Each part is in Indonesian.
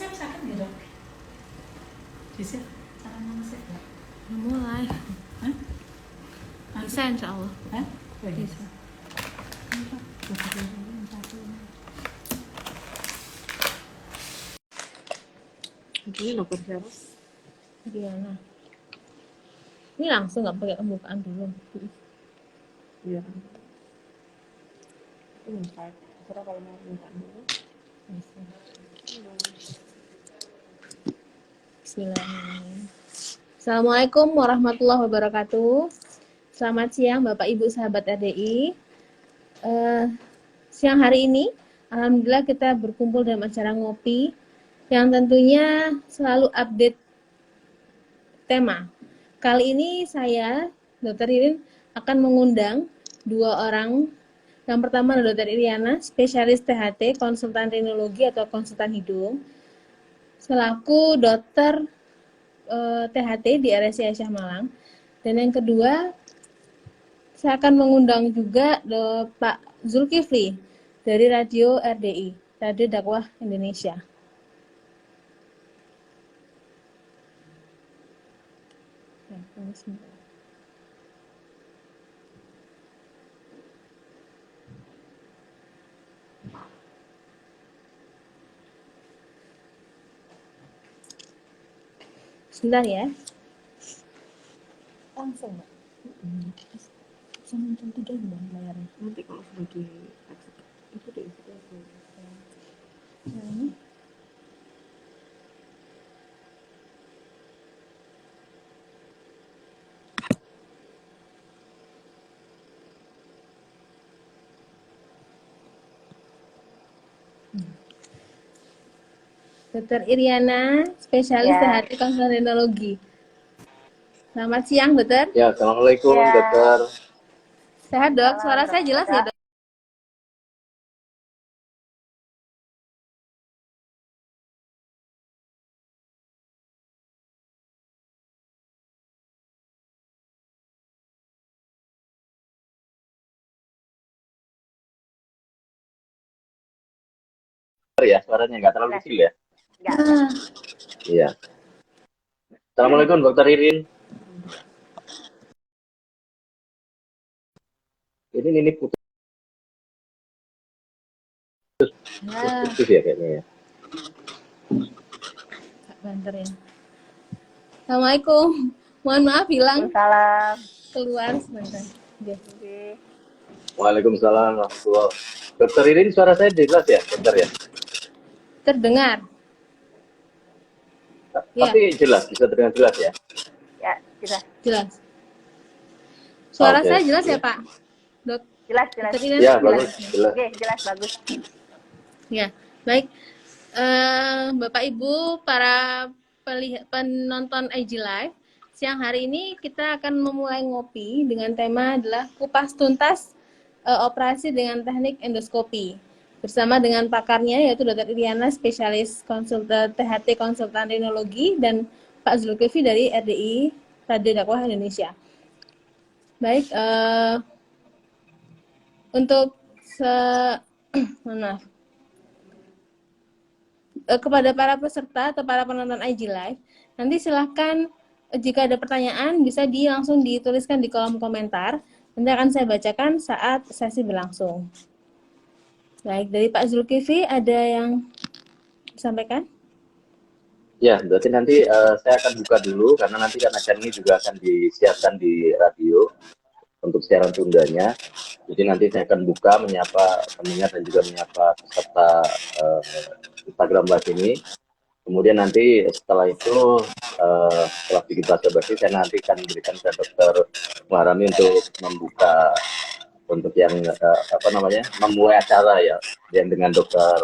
nge-save sakit nggak dok? Bisa? Cara nge-save nggak? Mulai. Hah? Bisa insya Allah. Hah? Bisa. Ini dokter siapa? Diana. Ini langsung nggak pakai pembukaan dulu. Iya. Itu minta. Terserah kalau mau minta dulu. Bismillahirrahmanirrahim. Assalamualaikum warahmatullahi wabarakatuh. Selamat siang Bapak Ibu sahabat RDI. Siang hari ini, alhamdulillah kita berkumpul dalam acara ngopi yang tentunya selalu update tema. Kali ini saya, Dr. Irin, akan mengundang dua orang. Yang pertama adalah Dr. Iriana, spesialis THT, konsultan rinologi atau konsultan hidung, selaku dokter THT di RSI Aisyah Malang. Dan yang kedua, saya akan mengundang juga Pak Zulkifli dari Radio RDI, Radio Dakwah Indonesia. Sebentar ya. Langsung Mbak? Bisa nonton tidak Mbak layarnya? Nanti kalau sudah di itu diisi aja. Nah, ini. Dr. Iriana, spesialis THT konsultan rinologi. Selamat siang, dokter. Ya, assalamualaikum, dokter. Sehat, dok? Suara saya jelas ya, dok? Ya, suaranya nggak terlalu kecil ya? Nah, Iya. Assalamualaikum, dokter Irin. Ini putus nah, ya kayaknya ya. Kak banter ya. Assalamualaikum. Mohon maaf hilang Salam. keluar sebentar. Oke. Waalaikumsalam warahmatullahi. Dokter Irin, suara saya jelas ya, dokter ya? Terdengar. Ya. Tapi jelas, bisa terdengar jelas ya? Ya, jelas. Jelas. Suara Oke. saya jelas ya, Pak? Dok. Jelas. Dokter Iriana Ya, jelas. bagus, jelas. Oke, jelas bagus. Ya, baik. Bapak Ibu, para penonton IG Live, siang hari ini kita akan memulai ngopi dengan tema adalah kupas tuntas operasi dengan teknik endoskopi. Bersama dengan pakarnya yaitu Dr. Iriana, spesialis konsultan THT konsultan rinologi, dan Pak Zulkifli dari RDI Radio Dakwah Indonesia. Baik, untuk maaf. Kepada para peserta atau para penonton IG Live, nanti silahkan jika ada pertanyaan bisa langsung dituliskan di kolom komentar. Nanti akan saya bacakan saat sesi berlangsung. Baik, dari Pak Zulkifli ada yang disampaikan? Ya, berarti nanti saya akan buka dulu karena nanti kan acara ini juga akan disiarkan di radio untuk siaran tundanya. Jadi nanti saya akan buka menyapa pendengar dan juga menyapa peserta Instagram Live ini. Kemudian nanti setelah itu setelah bikin basa-basi saya nanti akan memberikan ke Dokter Muharami untuk membuka untuk yang memulai acara ya yang dengan dokter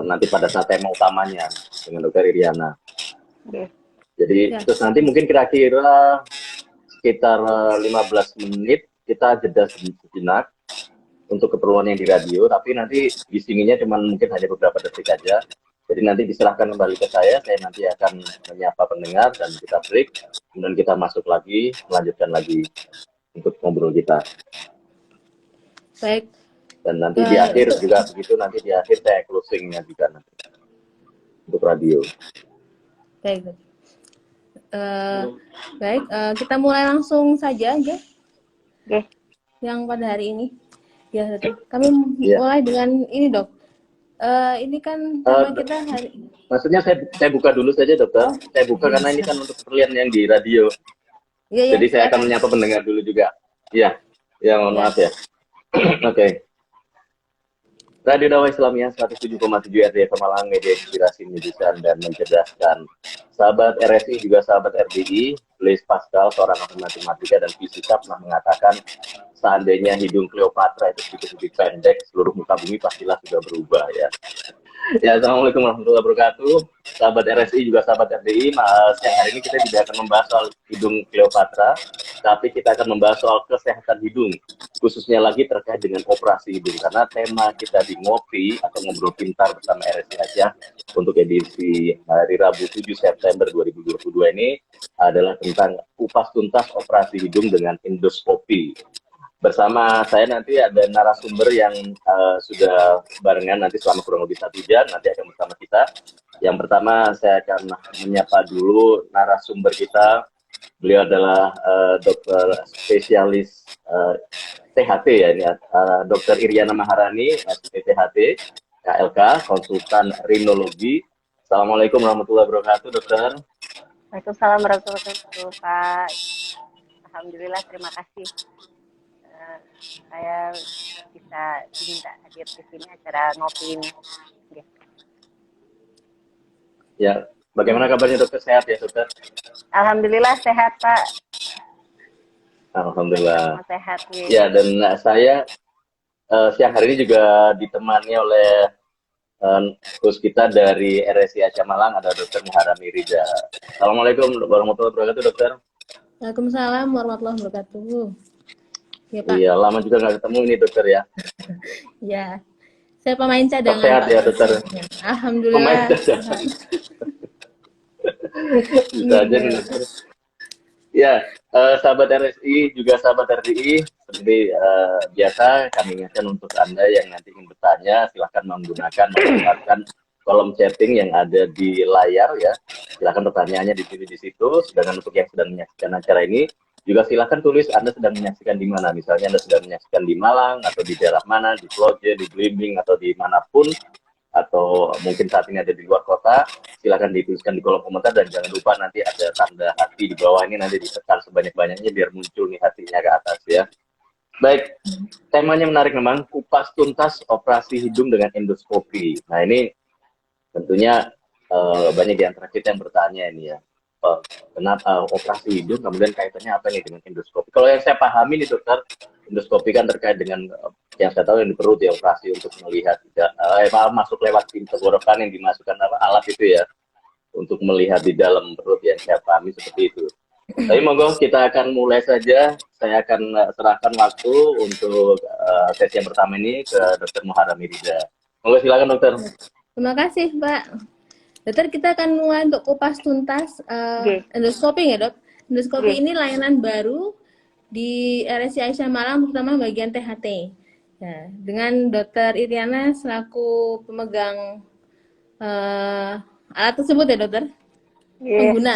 nanti pada saat tema utamanya dengan Dokter Iriana. Jadi terus nanti mungkin kira-kira sekitar 15 menit kita jeda sejenak untuk keperluan yang di radio, tapi nanti di sininya cuma mungkin hanya beberapa detik aja. Jadi nanti diserahkan kembali ke saya nanti akan menyapa pendengar dan kita break, kemudian kita masuk lagi, melanjutkan lagi untuk ngobrol kita. Baik. Dan nanti di akhir juga begitu, nanti di akhir saya closingnya juga nanti. untuk radio. Baik, Dok. Baik, kita mulai langsung saja, ya, Oke. yang pada hari ini. Ya, Dokter. Kami Iya. mulai dengan ini, Dok. Ini kan tema kita hari. Maksudnya saya buka dulu saja, Dokter. Saya buka karena ini kan untuk keperluan yang di radio. Iya, Jadi saya akan menyapa pendengar dulu juga. Iya, ya mohon maaf ya. Oke. Radio Dakwah Islamiyah 107,7 RDF Malang, media inspirasi, menyejukkan dan mencerdaskan. Sahabat RSI juga sahabat RDI, Blaise Pascal, seorang ahli matematika dan fisika, pernah mengatakan seandainya hidung Cleopatra itu sedikit lebih pendek, seluruh muka bumi pastilah sudah berubah ya. Ya, assalamualaikum warahmatullahi wabarakatuh. Sahabat RSI juga sahabat RDI, siang hari ini kita tidak akan membahas soal hidung Cleopatra, tapi kita akan membahas soal kesehatan hidung, khususnya lagi terkait dengan operasi hidung. Karena tema kita di Ngopi atau Ngobrol Pintar bersama RSI Asia untuk edisi hari Rabu 7 September 2022 ini adalah tentang kupas tuntas operasi hidung dengan endoskopi. Bersama saya nanti ada narasumber yang sudah barengan nanti selama kurang lebih 1 jam nanti akan bersama kita. Yang pertama saya akan menyapa dulu narasumber kita. Beliau adalah dokter spesialis THT ya, ini Dr. Iryana Maharani, SPTHT, KLK, konsultan rinologi. Assalamualaikum warahmatullahi wabarakatuh, dokter. Waalaikumsalam warahmatullahi wabarakatuh, Pak. Alhamdulillah, terima kasih. Saya bisa diminta hadir di sini acara ngopi ini. Okay. Ya, bagaimana kabarnya dokter? Sehat ya dokter? Alhamdulillah sehat Pak. Alhamdulillah. Sehat. Ya, dan saya siang hari ini juga ditemani oleh host kita dari RSI Aceh Malang, ada Dr. Muharrami Rida. Assalamualaikum warahmatullahi wabarakatuh dokter. Waalaikumsalam warahmatullahi wabarakatuh. Ya, Pak. Iya, lama juga nggak ketemu ini dokter ya. Ya, saya pemain cadangan. Sehat Pak. ya dokter. Alhamdulillah. Pemain cadangan. Bisa aja nih dokter. Ya, sahabat RSI juga sahabat RDI, seperti biasa kami ingatkan untuk Anda yang nanti ingin bertanya, silahkan memanfaatkan kolom chatting yang ada di layar ya. Silahkan pertanyaannya di situ. Sedangkan untuk yang sedang menyaksikan acara ini, juga silahkan tulis Anda sedang menyaksikan di mana. Misalnya Anda sedang menyaksikan di Malang, atau di daerah mana, di Ploje, di Blimbing, atau di manapun, atau mungkin saat ini ada di luar kota, silahkan dituliskan di kolom komentar. Dan jangan lupa nanti ada tanda hati di bawah ini, nanti ditekan sebanyak-banyaknya biar muncul nih hatinya ke atas ya. Baik, temanya menarik memang, kupas tuntas operasi hidung dengan endoskopi. Nah ini tentunya banyak di antara kita yang bertanya ini ya. Kenapa operasi hidung kemudian kaitannya apa nih dengan endoskopi? Kalau yang saya pahami nih dokter, endoskopi kan terkait dengan yang saya tahu yang di perut ya, operasi untuk melihat masuk lewat pintu tenggorokan yang dimasukkan alat itu ya untuk melihat di dalam perut, yang saya pahami seperti itu. Tapi monggo kita akan mulai saja. Saya akan serahkan waktu untuk sesi yang pertama ini ke Dr. Muharrami Rida. Monggo silakan dokter. Terima kasih Pak. Dokter, kita akan mulai untuk kupas tuntas endoskopi ya dok. Endoskopi ini layanan baru di RSI Aisyah Malang, terutama bagian THT. Ya, dengan Dokter Iryana selaku pemegang alat tersebut ya dokter. Pengguna.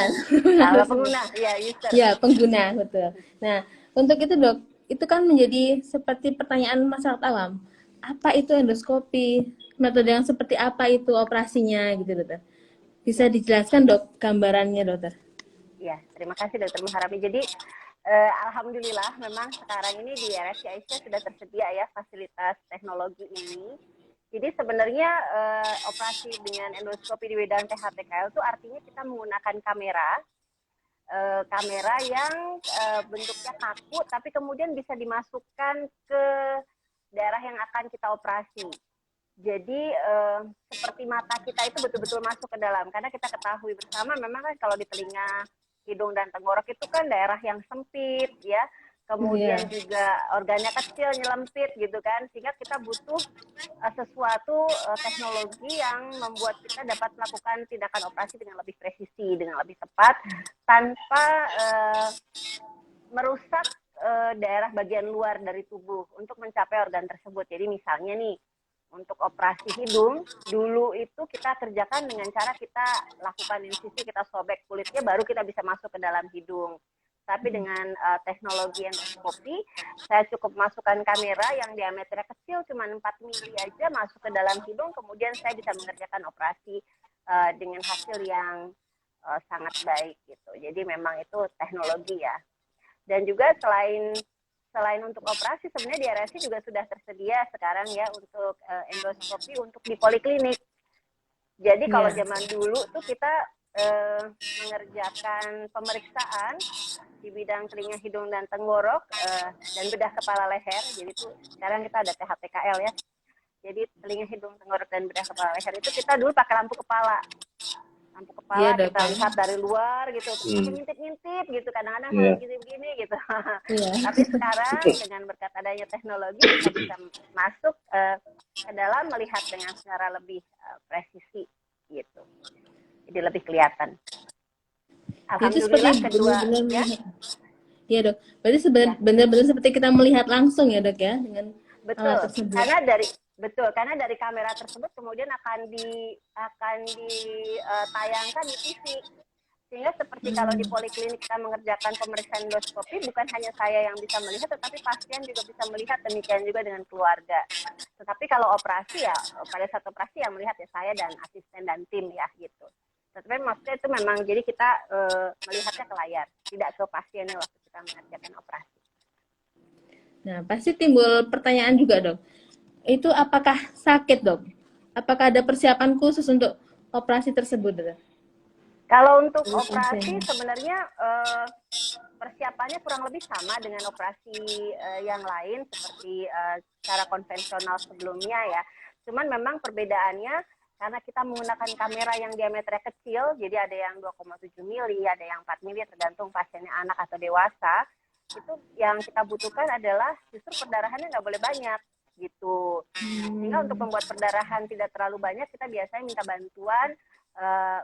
Pengguna, ya user. Ya pengguna, betul. Nah untuk itu dok, itu kan menjadi seperti pertanyaan masyarakat awam. Apa itu endoskopi? Metode yang seperti apa itu operasinya gitu dokter? Bisa dijelaskan dok gambarannya dokter? Ya, terima kasih Dokter Muharrami. Jadi alhamdulillah memang sekarang ini di RSI Aisyah sudah tersedia ya fasilitas teknologi ini. Jadi sebenarnya operasi dengan endoskopi di bidang THTKL itu artinya kita menggunakan kamera yang bentuknya kaku tapi kemudian bisa dimasukkan ke daerah yang akan kita operasi. Jadi seperti mata kita itu betul-betul masuk ke dalam, karena kita ketahui bersama memang kan kalau di telinga, hidung dan tenggorok itu kan daerah yang sempit ya, kemudian juga organnya kecil, nyelempit gitu kan, sehingga kita butuh sesuatu teknologi yang membuat kita dapat melakukan tindakan operasi dengan lebih presisi, dengan lebih tepat, tanpa merusak daerah bagian luar dari tubuh untuk mencapai organ tersebut. Jadi misalnya nih, untuk operasi hidung, dulu itu kita kerjakan dengan cara kita lakukan insisi, kita sobek kulitnya, baru kita bisa masuk ke dalam hidung. Tapi dengan teknologi endoskopi, saya cukup masukkan kamera yang diameternya kecil, cuma 4 mili aja, masuk ke dalam hidung, kemudian saya bisa mengerjakan operasi dengan hasil yang sangat baik gitu. Jadi memang itu teknologi ya. Dan juga selain untuk operasi, sebenarnya di RSI juga sudah tersedia sekarang ya untuk endoskopi untuk di poliklinik. Jadi kalau zaman dulu tuh kita mengerjakan pemeriksaan di bidang telinga, hidung, dan tenggorok dan bedah kepala leher. Jadi itu sekarang kita ada THPKL ya. Jadi telinga, hidung, tenggorok, dan bedah kepala leher itu kita dulu pakai lampu kepala. Kita lihat dari luar gitu, ngintip-ngintip gitu, kadang-kadang begini-begini gitu. Tapi sekarang dengan berkat adanya teknologi kita bisa masuk ke dalam, melihat dengan secara lebih presisi gitu. Jadi lebih kelihatan. Alhamdulillah kedua ya. Iya dok. Berarti benar-benar seperti kita melihat langsung ya dok ya dengan betul. Karena dari kamera tersebut kemudian akan ditayangkan di TV. Sehingga seperti kalau di poliklinik kita mengerjakan pemeriksaan endoskopi, bukan hanya saya yang bisa melihat, tetapi pasien juga bisa melihat, demikian juga dengan keluarga. Tetapi kalau operasi ya, pada saat operasi yang melihat ya saya dan asisten dan tim ya gitu. Tetapi maksudnya itu memang jadi kita melihatnya ke layar, tidak ke pasiennya waktu kita mengerjakan operasi. Nah, pasti timbul pertanyaan juga dok. Itu apakah sakit dok? Apakah ada persiapan khusus untuk operasi tersebut dok? Kalau untuk operasi sebenarnya persiapannya kurang lebih sama dengan operasi yang lain seperti cara konvensional sebelumnya ya. Cuman memang perbedaannya karena kita menggunakan kamera yang diameternya kecil, jadi ada yang 2,7 mili, ada yang 4 mili, tergantung pasiennya anak atau dewasa. Itu yang kita butuhkan adalah justru perdarahannya nggak boleh banyak gitu. Sehingga untuk membuat perdarahan tidak terlalu banyak, kita biasanya minta bantuan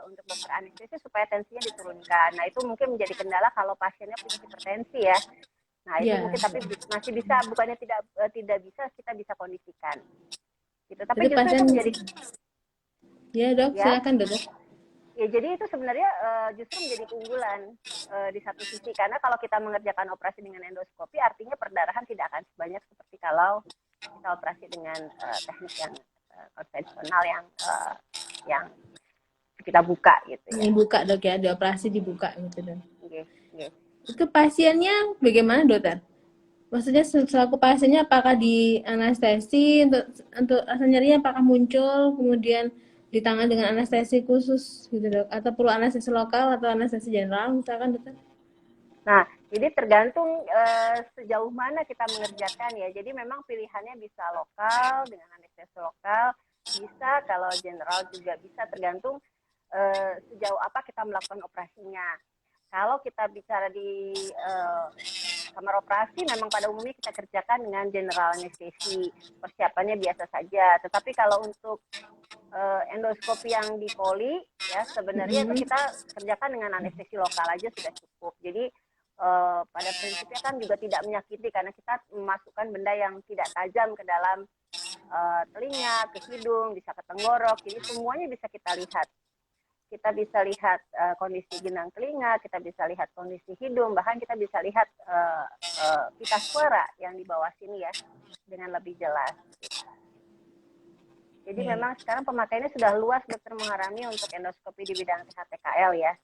untuk dokter anestesi supaya tensinya diturunkan. Nah itu mungkin menjadi kendala kalau pasiennya punya hipertensi ya. Nah itu mungkin tapi masih bisa, bukannya tidak bisa, kita bisa kondisikan. Gitu. Tapi justru itu menjadi. Ya dok, silakan dok. Ya jadi itu sebenarnya justru menjadi keunggulan di satu sisi, karena kalau kita mengerjakan operasi dengan endoskopi, artinya perdarahan tidak akan sebanyak seperti kalau kita operasi dengan teknik yang konvensional yang kita buka gitu ya. Dibuka dok ya, di operasi dibuka gitu dok. Yes. Itu pasiennya bagaimana dokter? Maksudnya selaku pasiennya apakah di anestesi untuk rasa nyerinya apakah muncul kemudian ditangani dengan anestesi khusus gitu dok, atau perlu anestesi lokal atau anestesi general misalkan dokter? Nah, jadi tergantung sejauh mana kita mengerjakan ya. Jadi memang pilihannya bisa lokal dengan anestesi lokal, bisa kalau general juga bisa, tergantung sejauh apa kita melakukan operasinya. Kalau kita bicara di kamar operasi, memang pada umumnya kita kerjakan dengan general anestesi, persiapannya biasa saja. Tetapi kalau untuk endoskopi yang di poli, ya sebenarnya itu kita kerjakan dengan anestesi lokal aja sudah cukup. Jadi pada prinsipnya kan juga tidak menyakiti karena kita memasukkan benda yang tidak tajam ke dalam telinga, ke hidung, bisa ke tenggorok. Jadi semuanya bisa kita lihat. Kita bisa lihat kondisi genang telinga, kita bisa lihat kondisi hidung, bahkan kita bisa lihat pita suara yang di bawah sini ya dengan lebih jelas. Jadi memang sekarang pemakaiannya sudah luas dokter Muharrami untuk endoskopi di bidang THPKL ya.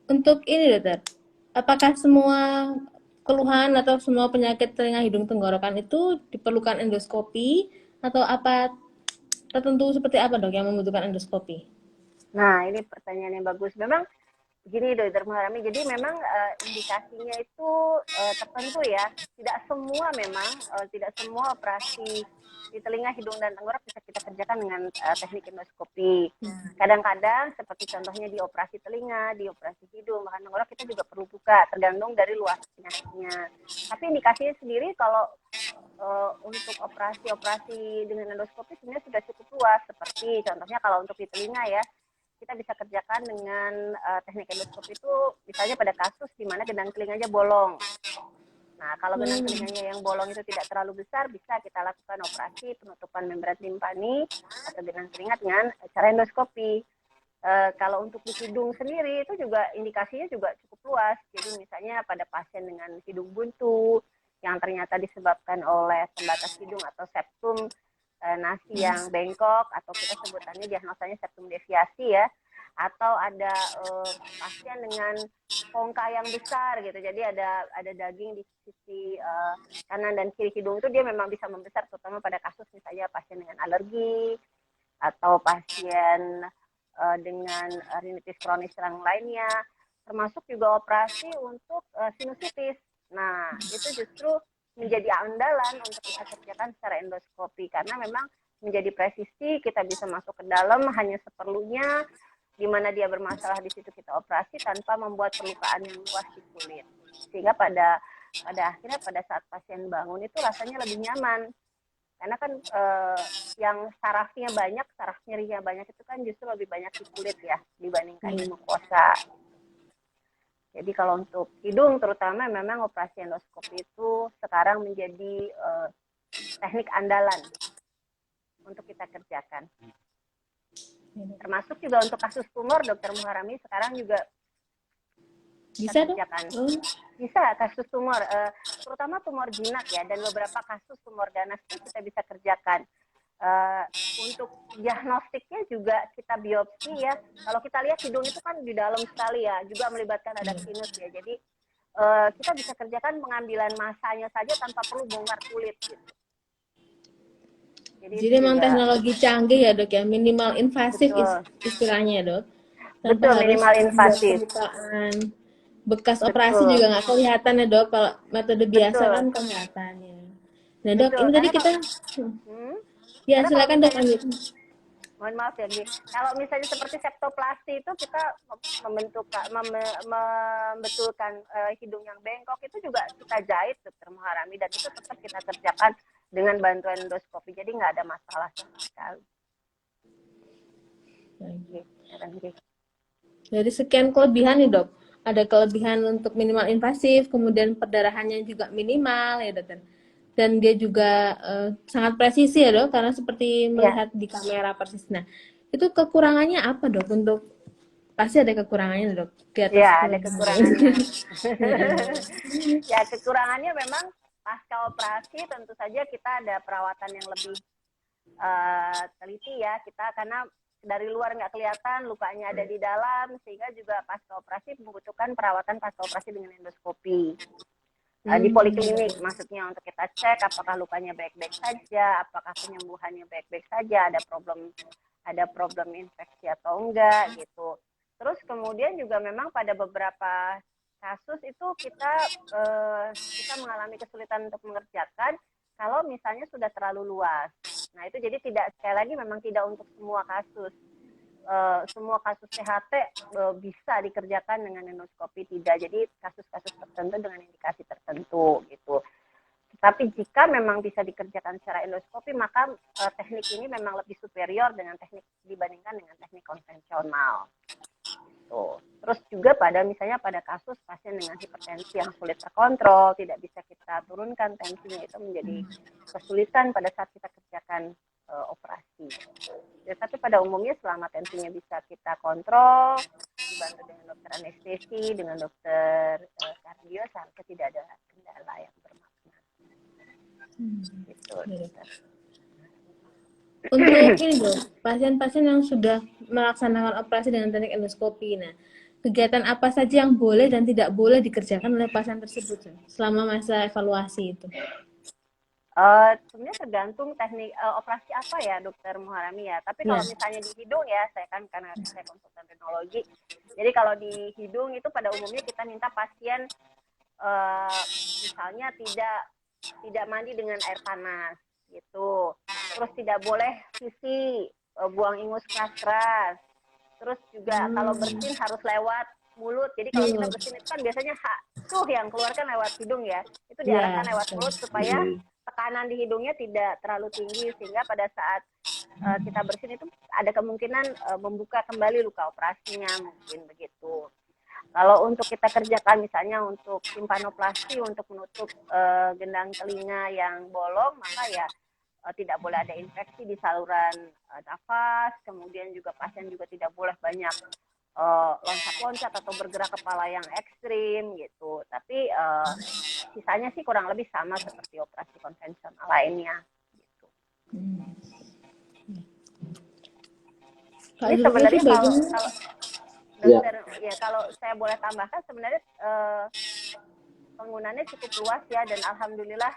Untuk ini dokter, apakah semua keluhan atau semua penyakit telinga, hidung, tenggorokan itu diperlukan endoskopi atau apa tertentu seperti apa dok yang membutuhkan endoskopi? Nah, ini pertanyaan yang bagus. Memang gini dokter Muharrami, jadi memang indikasinya itu tertentu ya. Tidak semua memang, tidak semua operasi di telinga, hidung, dan tenggorok bisa kita kerjakan dengan teknik endoskopi. Kadang-kadang seperti contohnya di operasi telinga, di operasi hidung, bahkan tenggorok kita juga perlu buka, tergantung dari luas penyakitnya. Tapi indikasinya sendiri kalau untuk operasi-operasi dengan endoskopi sebenarnya sudah cukup luas. Seperti contohnya kalau untuk di telinga ya, kita bisa kerjakan dengan teknik endoskopi itu misalnya pada kasus di mana gendang telinganya bolong. Nah, kalau benang telinganya yang bolong itu tidak terlalu besar, bisa kita lakukan operasi penutupan membran timpani atau benang telinga dengan cara endoskopi. Kalau untuk di hidung sendiri itu juga indikasinya juga cukup luas. Jadi misalnya pada pasien dengan hidung buntu yang ternyata disebabkan oleh pembatas hidung atau septum nasi yang bengkok, atau kita sebutannya diagnosanya septum deviasi ya, atau ada pasien dengan pongka yang besar gitu, jadi ada daging di sisi kanan dan kiri hidung itu dia memang bisa membesar, terutama pada kasus misalnya pasien dengan alergi atau pasien dengan rinitis kronis yang lainnya, termasuk juga operasi untuk sinusitis. Nah, itu justru menjadi andalan untuk kita kerjakan secara endoskopi, karena memang menjadi presisi, kita bisa masuk ke dalam hanya seperlunya, di mana dia bermasalah di situ kita operasi tanpa membuat perlukaan yang luas di kulit, sehingga pada akhirnya pada saat pasien bangun itu rasanya lebih nyaman, karena kan yang saraf nyerinya banyak itu kan justru lebih banyak di kulit ya dibandingkan di mukosa. Jadi kalau untuk hidung terutama memang operasi endoskopi itu sekarang menjadi teknik andalan untuk kita kerjakan. Termasuk juga untuk kasus tumor, Dokter Muharami sekarang juga Bisa dong? kerjakan. Bisa kasus tumor, terutama tumor jinak ya, dan beberapa kasus tumor ganas itu kita bisa kerjakan. Untuk diagnostiknya juga kita biopsi ya. Kalau kita lihat hidung itu kan di dalam sekali ya, juga melibatkan ada sinus ya. Jadi kita bisa kerjakan pengambilan masanya saja tanpa perlu bongkar kulit gitu. Jadi memang teknologi canggih ya dok ya, minimal invasif istilahnya ya dok. Tanpa betul, harus minimal invasif. Bekas operasi juga nggak kelihatan ya dok. Kalau metode biasa betul. kan kelihatannya. Nah dok, Betul, ini tadi kita ya karena silakan dok lanjut. Mohon maaf ya, kalau misalnya seperti septoplasti itu kita membetulkan hidung yang bengkok itu juga kita jahit Dokter Muharami, dan itu tetap kita kerjakan dengan bantuan endoskopi, jadi nggak ada masalah sama sekali. Jadi sekian kelebihan nih dok. Ada kelebihan untuk minimal invasif, kemudian perdarahannya juga minimal ya dokter. Dan dia juga sangat presisi ya dok, karena seperti melihat di kamera persis. Nah, itu kekurangannya apa dok? Untuk pasti ada kekurangannya dok. Ya, ada kekurangannya. Ya, kekurangannya memang pasca operasi tentu saja kita ada perawatan yang lebih teliti ya, kita karena dari luar nggak kelihatan, lukanya ada di dalam, sehingga juga pasca operasi membutuhkan perawatan pasca operasi dengan endoskopi. Di poliklinik maksudnya, untuk kita cek apakah lukanya baik-baik saja, apakah penyembuhannya baik-baik saja, ada problem infeksi atau enggak gitu. Terus kemudian juga memang pada beberapa kasus itu kita mengalami kesulitan untuk mengerjakan kalau misalnya sudah terlalu luas. Nah itu jadi sekali lagi memang tidak untuk semua kasus. Semua kasus THT bisa dikerjakan dengan endoskopi, tidak. Jadi kasus-kasus tertentu dengan indikasi tertentu gitu. Tapi jika memang bisa dikerjakan secara endoskopi, maka teknik ini memang lebih superior dibandingkan dengan teknik konvensional. Tuh. Terus juga misalnya pada kasus pasien dengan hipertensi yang sulit terkontrol, tidak bisa kita turunkan tensinya, itu menjadi kesulitan pada saat kita kerjakan operasi. Ya, tapi pada umumnya selama tensinya bisa kita kontrol, dibantu dengan dokter anestesi, dengan dokter kardio, seharusnya tidak ada kendala yang bermakna. Gitu. Untuk ini dok, pasien-pasien yang sudah melaksanakan operasi dengan teknik endoskopi, nah kegiatan apa saja yang boleh dan tidak boleh dikerjakan oleh pasien tersebut selama masa evaluasi itu? Sebenarnya tergantung teknik operasi apa ya Dokter Muharami ya. Tapi kalau misalnya di hidung ya, karena saya konsultan rhinologi, jadi kalau di hidung itu pada umumnya kita minta pasien misalnya tidak mandi dengan air panas gitu. Terus tidak boleh buang ingus keras-keras. Terus juga kalau bersin harus lewat mulut. Jadi kalau kita bersin itu kan biasanya yang keluarkan lewat hidung ya. Itu diarahkan lewat mulut supaya tekanan di hidungnya tidak terlalu tinggi, sehingga pada saat kita bersin itu ada kemungkinan membuka kembali luka operasinya, mungkin begitu. Kalau untuk kita kerjakan misalnya untuk timpanoplasti untuk menutup gendang telinga yang bolong, maka ya tidak boleh ada infeksi di saluran nafas, kemudian juga pasien juga tidak boleh banyak loncat-loncat atau bergerak kepala yang ekstrim gitu. Tapi sisanya sih kurang lebih sama seperti operasi konvensional lainnya. Gitu. Ini sebenarnya kalau dokter, ya kalau saya boleh tambahkan sebenarnya penggunaannya cukup luas ya, dan alhamdulillah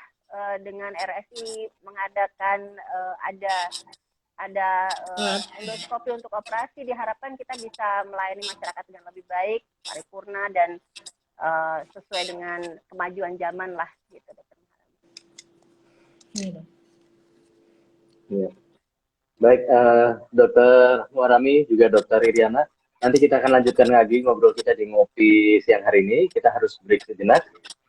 dengan RSI mengadakan ada endoskopi untuk operasi, diharapkan kita bisa melayani masyarakat dengan lebih baik, paripurna, dan sesuai dengan kemajuan zaman lah gitu, dokter. Ya. Baik, Dokter Muharami juga Dokter Iriana. Nanti kita akan lanjutkan lagi ngobrol kita di ngopi siang hari ini. Kita harus break sejenak.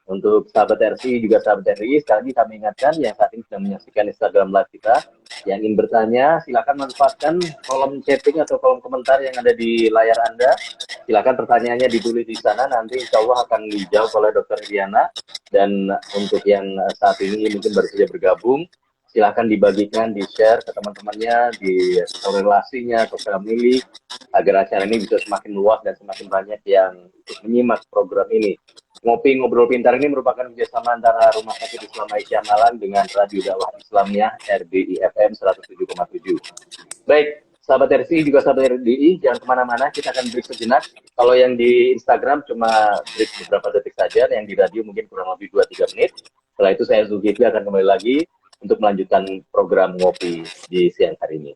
Untuk sahabat RSI juga sahabat RI, sekali lagi kami ingatkan yang saat ini sedang menyaksikan Instagram Live kita, yang ingin bertanya, silakan manfaatkan kolom chatting atau kolom komentar yang ada di layar Anda. Silakan pertanyaannya ditulis di sana, nanti insya Allah akan dijawab oleh Dokter Iriana. Dan untuk yang saat ini mungkin baru saja bergabung, silakan dibagikan, di-share ke teman-temannya, di relasinya atau family, agar acara ini bisa semakin luas dan semakin banyak yang menyimak program ini. Ngopi Ngobrol Pintar ini merupakan kerjasama antara Rumah Sakit Islam Aisyah Malang dengan Radio Dakwah Islamiyah RDI FM 107,7. Baik, sahabat RSI juga sahabat RDI, jangan kemana-mana, kita akan break sejenak. Kalau yang di Instagram cuma break beberapa detik saja, yang di radio mungkin kurang lebih 2-3 menit. Setelah itu saya Zulkifli akan kembali lagi untuk melanjutkan program ngopi di siang hari ini.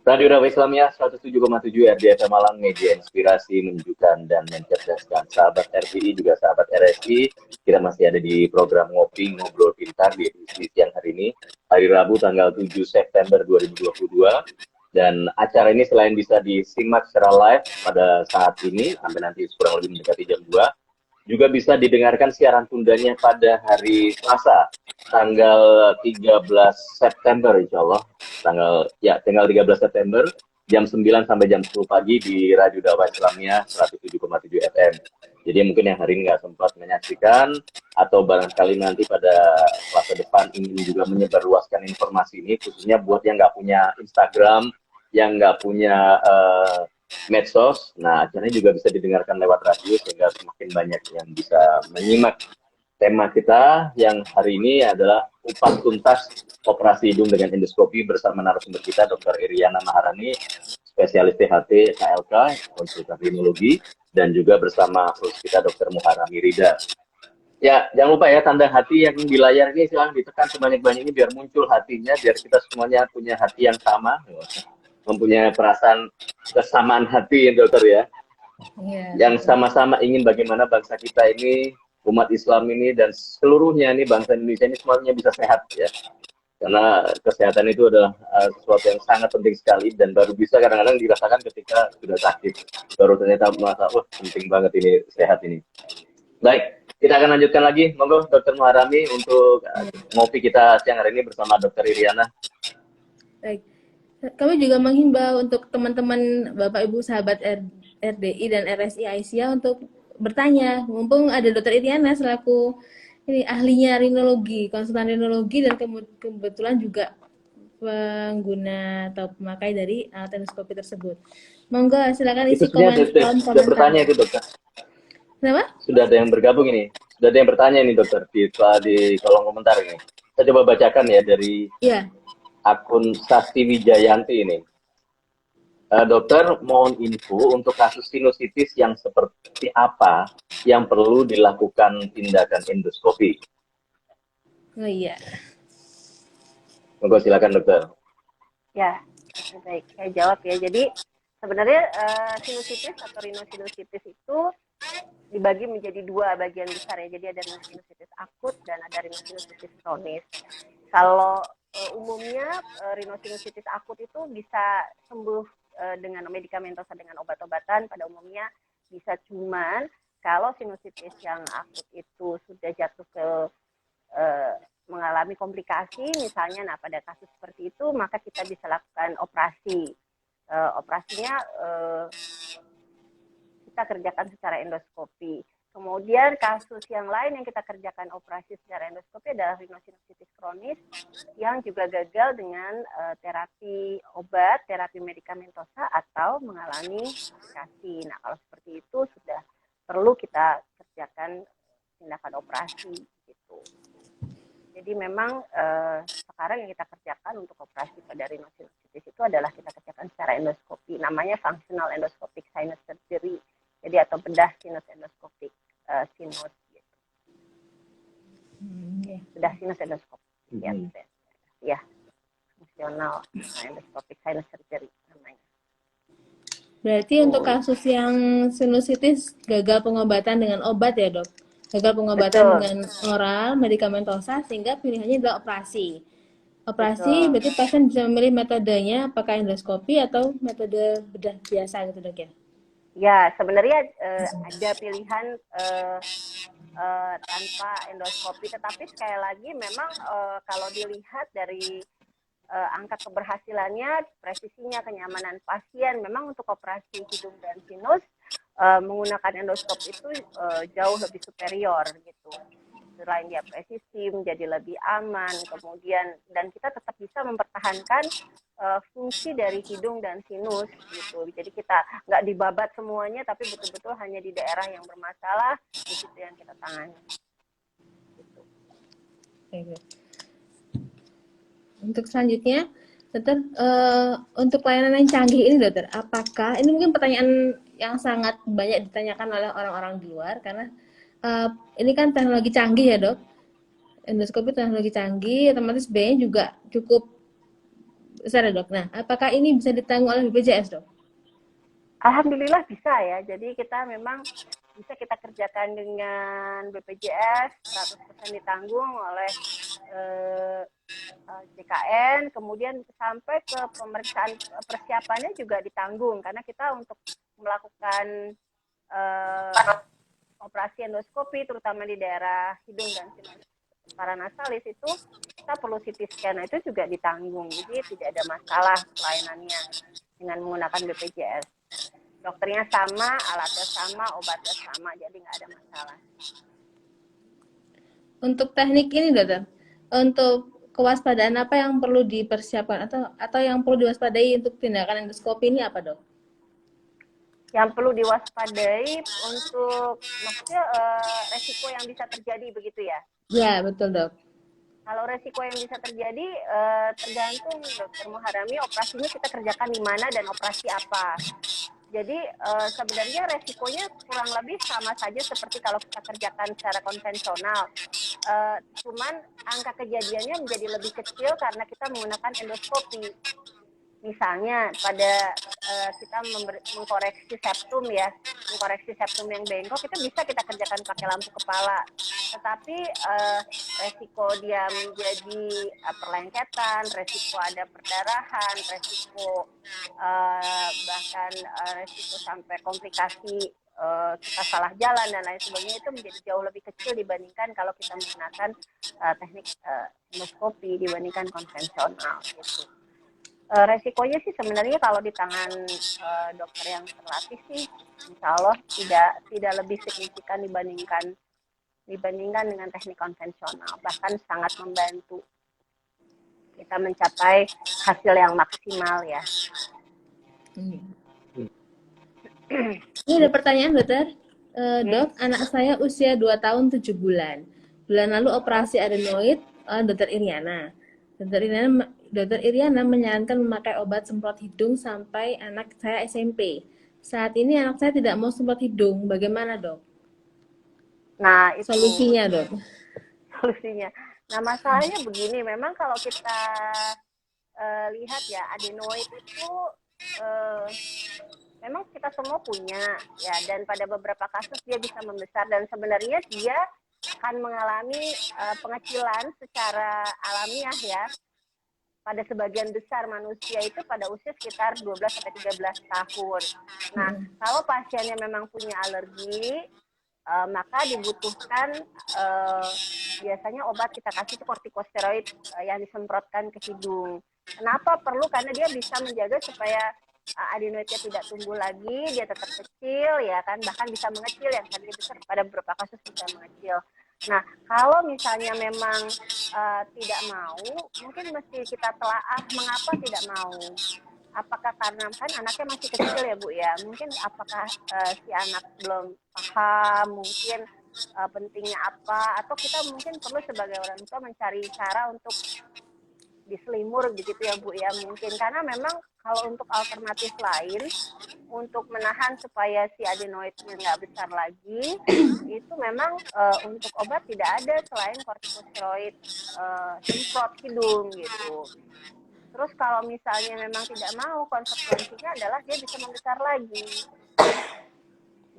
Radio Dakwah Islamiyah 107,7 RDI Malang, media inspirasi, menunjukkan dan mencerdaskan. Sahabat RDI juga sahabat RSI, kita masih ada di program Ngopi Ngobrol Pintar di edisi siang hari ini, hari Rabu tanggal 7 September 2022. Dan acara ini selain bisa disimak secara live pada saat ini, sampai nanti kurang lebih mendekati jam 2, juga bisa didengarkan siaran tundanya pada hari Selasa, tanggal 13 September insya Allah. Tanggal 13 September, jam 9 sampai jam 10 pagi di Radio Dakwah Islamiyah 107,7 FM. Jadi mungkin yang hari ini nggak sempat menyaksikan, atau barangkali nanti pada masa depan ingin juga menyebarluaskan informasi ini, khususnya buat yang nggak punya Instagram, yang nggak punya medsos. Nah, acaranya juga bisa didengarkan lewat radio sehingga semakin banyak yang bisa menyimak. Tema kita yang hari ini adalah kupas tuntas operasi hidung dengan endoskopi bersama narasumber kita Dr. Iriana Maharani, spesialis THT KLK, konsultan rhinologi, dan juga bersama host kita Dr. Muharami Rida. Ya, jangan lupa ya, tanda hati yang di layar ini silahkan ditekan sebanyak-banyaknya biar muncul hatinya, biar kita semuanya punya hati yang sama, mempunyai perasaan kesamaan hati, dokter ya, yang sama-sama ingin bagaimana bangsa kita ini, umat Islam ini, dan seluruhnya ini bangsa Indonesia ini semuanya bisa sehat ya, karena kesehatan itu adalah sesuatu yang sangat penting sekali, dan baru bisa kadang-kadang dirasakan ketika sudah sakit, baru ternyata merasa, wah penting banget ini sehat ini. Baik, kita akan lanjutkan lagi, monggo Dokter Muharami untuk ngopi kita siang hari ini bersama Dokter Iriana. Baik. Kami juga menghimbau untuk teman-teman Bapak Ibu sahabat RDI dan RSI Aisyah untuk bertanya, mumpung ada Dokter Iriana selaku ini ahlinya rhinologi, konsultan rhinologi, dan kebetulan juga pengguna atau pemakai dari alat endoskopi tersebut. Monggo silakan isi komentar. Sudah bertanya itu dokter. Kenapa? Sudah ada yang bergabung ini. Sudah ada yang bertanya ini dokter di kolom komentar ini. Saya coba bacakan ya dari akun Sasti Wijayanti ini. Dokter, mohon info untuk kasus sinusitis yang seperti apa yang perlu dilakukan tindakan endoskopi. Oh iya. Monggo silakan dokter. Ya, baik. Saya jawab ya. Jadi sebenarnya sinusitis atau rhinosinusitis itu dibagi menjadi dua bagian besar ya. Jadi ada rhinosinusitis akut dan ada rhinosinusitis kronis. Kalau umumnya rhinosinusitis akut itu bisa sembuh dengan medikamentosa, dengan obat-obatan. Pada umumnya bisa, cuman kalau sinusitis yang akut itu sudah jatuh ke mengalami komplikasi misalnya, nah pada kasus seperti itu maka kita bisa lakukan operasi. Operasinya kita kerjakan secara endoskopi. Kemudian kasus yang lain yang kita kerjakan operasi secara endoskopi adalah rhinosinusitis kronis yang juga gagal dengan terapi obat, terapi medikamentosa atau mengalami komplikasi. Nah, kalau seperti itu sudah perlu kita kerjakan tindakan operasi gitu. Jadi memang sekarang yang kita kerjakan untuk operasi pada rhinosinusitis itu adalah kita kerjakan secara endoskopi. Namanya functional endoscopic sinus surgery. Jadi atau bedah sinus endoskopik sinus gitu. Bedah sinus endoskopik. Ya, fungsional endoscopic sinus surgery namanya. Berarti untuk kasus yang sinusitis gagal pengobatan dengan obat ya, Dok? Gagal pengobatan dengan oral, medikamentosa, sehingga pilihannya adalah operasi. Operasi berarti pasien bisa memilih metodenya apakah endoskopi atau metode bedah biasa gitu, Dok ya? Ya, sebenarnya ada pilihan tanpa endoskopi, tetapi sekali lagi memang kalau dilihat dari angka keberhasilannya, presisinya, kenyamanan pasien, memang untuk operasi hidung dan sinus menggunakan endoskop itu jauh lebih superior gitu. Selain dia presisi, menjadi lebih aman, kemudian dan kita tetap bisa mempertahankan fungsi dari hidung dan sinus gitu. Jadi kita nggak dibabat semuanya, tapi betul-betul hanya di daerah yang bermasalah di situ yang kita tangani. Gitu. Untuk selanjutnya, Dokter, untuk layanan yang canggih ini, Dokter, apakah ini mungkin pertanyaan yang sangat banyak ditanyakan oleh orang-orang di luar karena ini kan teknologi canggih ya, Dok. Endoskopi teknologi canggih, otomatis biayanya juga cukup besar ya, Dok. Nah, apakah ini bisa ditanggung oleh BPJS, Dok? Alhamdulillah bisa ya. Jadi kita memang bisa kita kerjakan dengan BPJS, 100% ditanggung oleh JKN, kemudian sampai ke pemeriksaan persiapannya juga ditanggung karena kita untuk melakukan operasi endoskopi terutama di daerah hidung dan sinus paranasalis itu kita perlu CT scan, itu juga ditanggung, jadi tidak ada masalah pelayanannya dengan menggunakan BPJS. Dokternya sama, alatnya sama, obatnya sama, jadi nggak ada masalah. Untuk teknik ini, Dokter, untuk kewaspadaan apa yang perlu dipersiapkan atau yang perlu diwaspadai untuk tindakan endoskopi ini apa, Dok? Yang perlu diwaspadai untuk maksudnya resiko yang bisa terjadi begitu ya? Ya, betul, Dok. Kalau resiko yang bisa terjadi tergantung Dokter Muharami operasinya kita kerjakan di mana dan operasi apa. Jadi sebenarnya resikonya kurang lebih sama saja seperti kalau kita kerjakan secara konvensional. Cuman angka kejadiannya menjadi lebih kecil karena kita menggunakan endoskopi. Misalnya pada kita mengkoreksi septum ya, mengkoreksi septum yang bengkok itu bisa kita kerjakan pakai lampu kepala. Tetapi resiko dia menjadi perlengketan, resiko ada perdarahan, resiko bahkan resiko sampai komplikasi kita salah jalan dan lain sebagainya itu menjadi jauh lebih kecil dibandingkan kalau kita menggunakan teknik endoskopi dibandingkan konvensional gitu. Resikonya sih sebenarnya kalau di tangan dokter yang terlatih sih insya Allah tidak lebih signifikan dibandingkan dengan teknik konvensional, bahkan sangat membantu kita mencapai hasil yang maksimal ya. Ini ada pertanyaan, Dokter. Dok, anak saya usia 2 tahun 7 bulan. Bulan lalu operasi adenoid Dokter Iriana. Dokter Iriana menyarankan memakai obat semprot hidung sampai anak saya SMP. Saat ini anak saya tidak mau semprot hidung. Bagaimana, Dok? Nah, itu solusinya, Dok. Solusinya. Nah, masalahnya begini, memang kalau kita lihat ya, adenoid itu memang kita semua punya ya, dan pada beberapa kasus dia bisa membesar dan sebenarnya dia akan mengalami pengecilan secara alamiah ya. Pada sebagian besar manusia itu pada usia sekitar 12-13 tahun. Nah, kalau pasiennya memang punya alergi, maka dibutuhkan biasanya obat kita kasih itu kortikosteroid yang disemprotkan ke hidung. Kenapa perlu? Karena dia bisa menjaga supaya adenoidnya tidak tumbuh lagi, dia tetap kecil ya kan, bahkan bisa mengecil, yang tadinya besar pada beberapa kasus bisa mengecil. Nah, kalau misalnya memang tidak mau, mungkin mesti kita telaah mengapa tidak mau. Apakah karena kan anaknya masih kecil ya Bu ya, mungkin apakah si anak belum paham, mungkin pentingnya apa, atau kita mungkin perlu sebagai orang tua mencari cara untuk diselimur begitu ya Bu ya, mungkin karena memang kalau untuk alternatif lain untuk menahan supaya si adenoidnya nggak besar lagi itu memang untuk obat tidak ada selain kortikosteroid semprot hidung gitu. Terus kalau misalnya memang tidak mau, konsekuensinya adalah dia bisa membesar lagi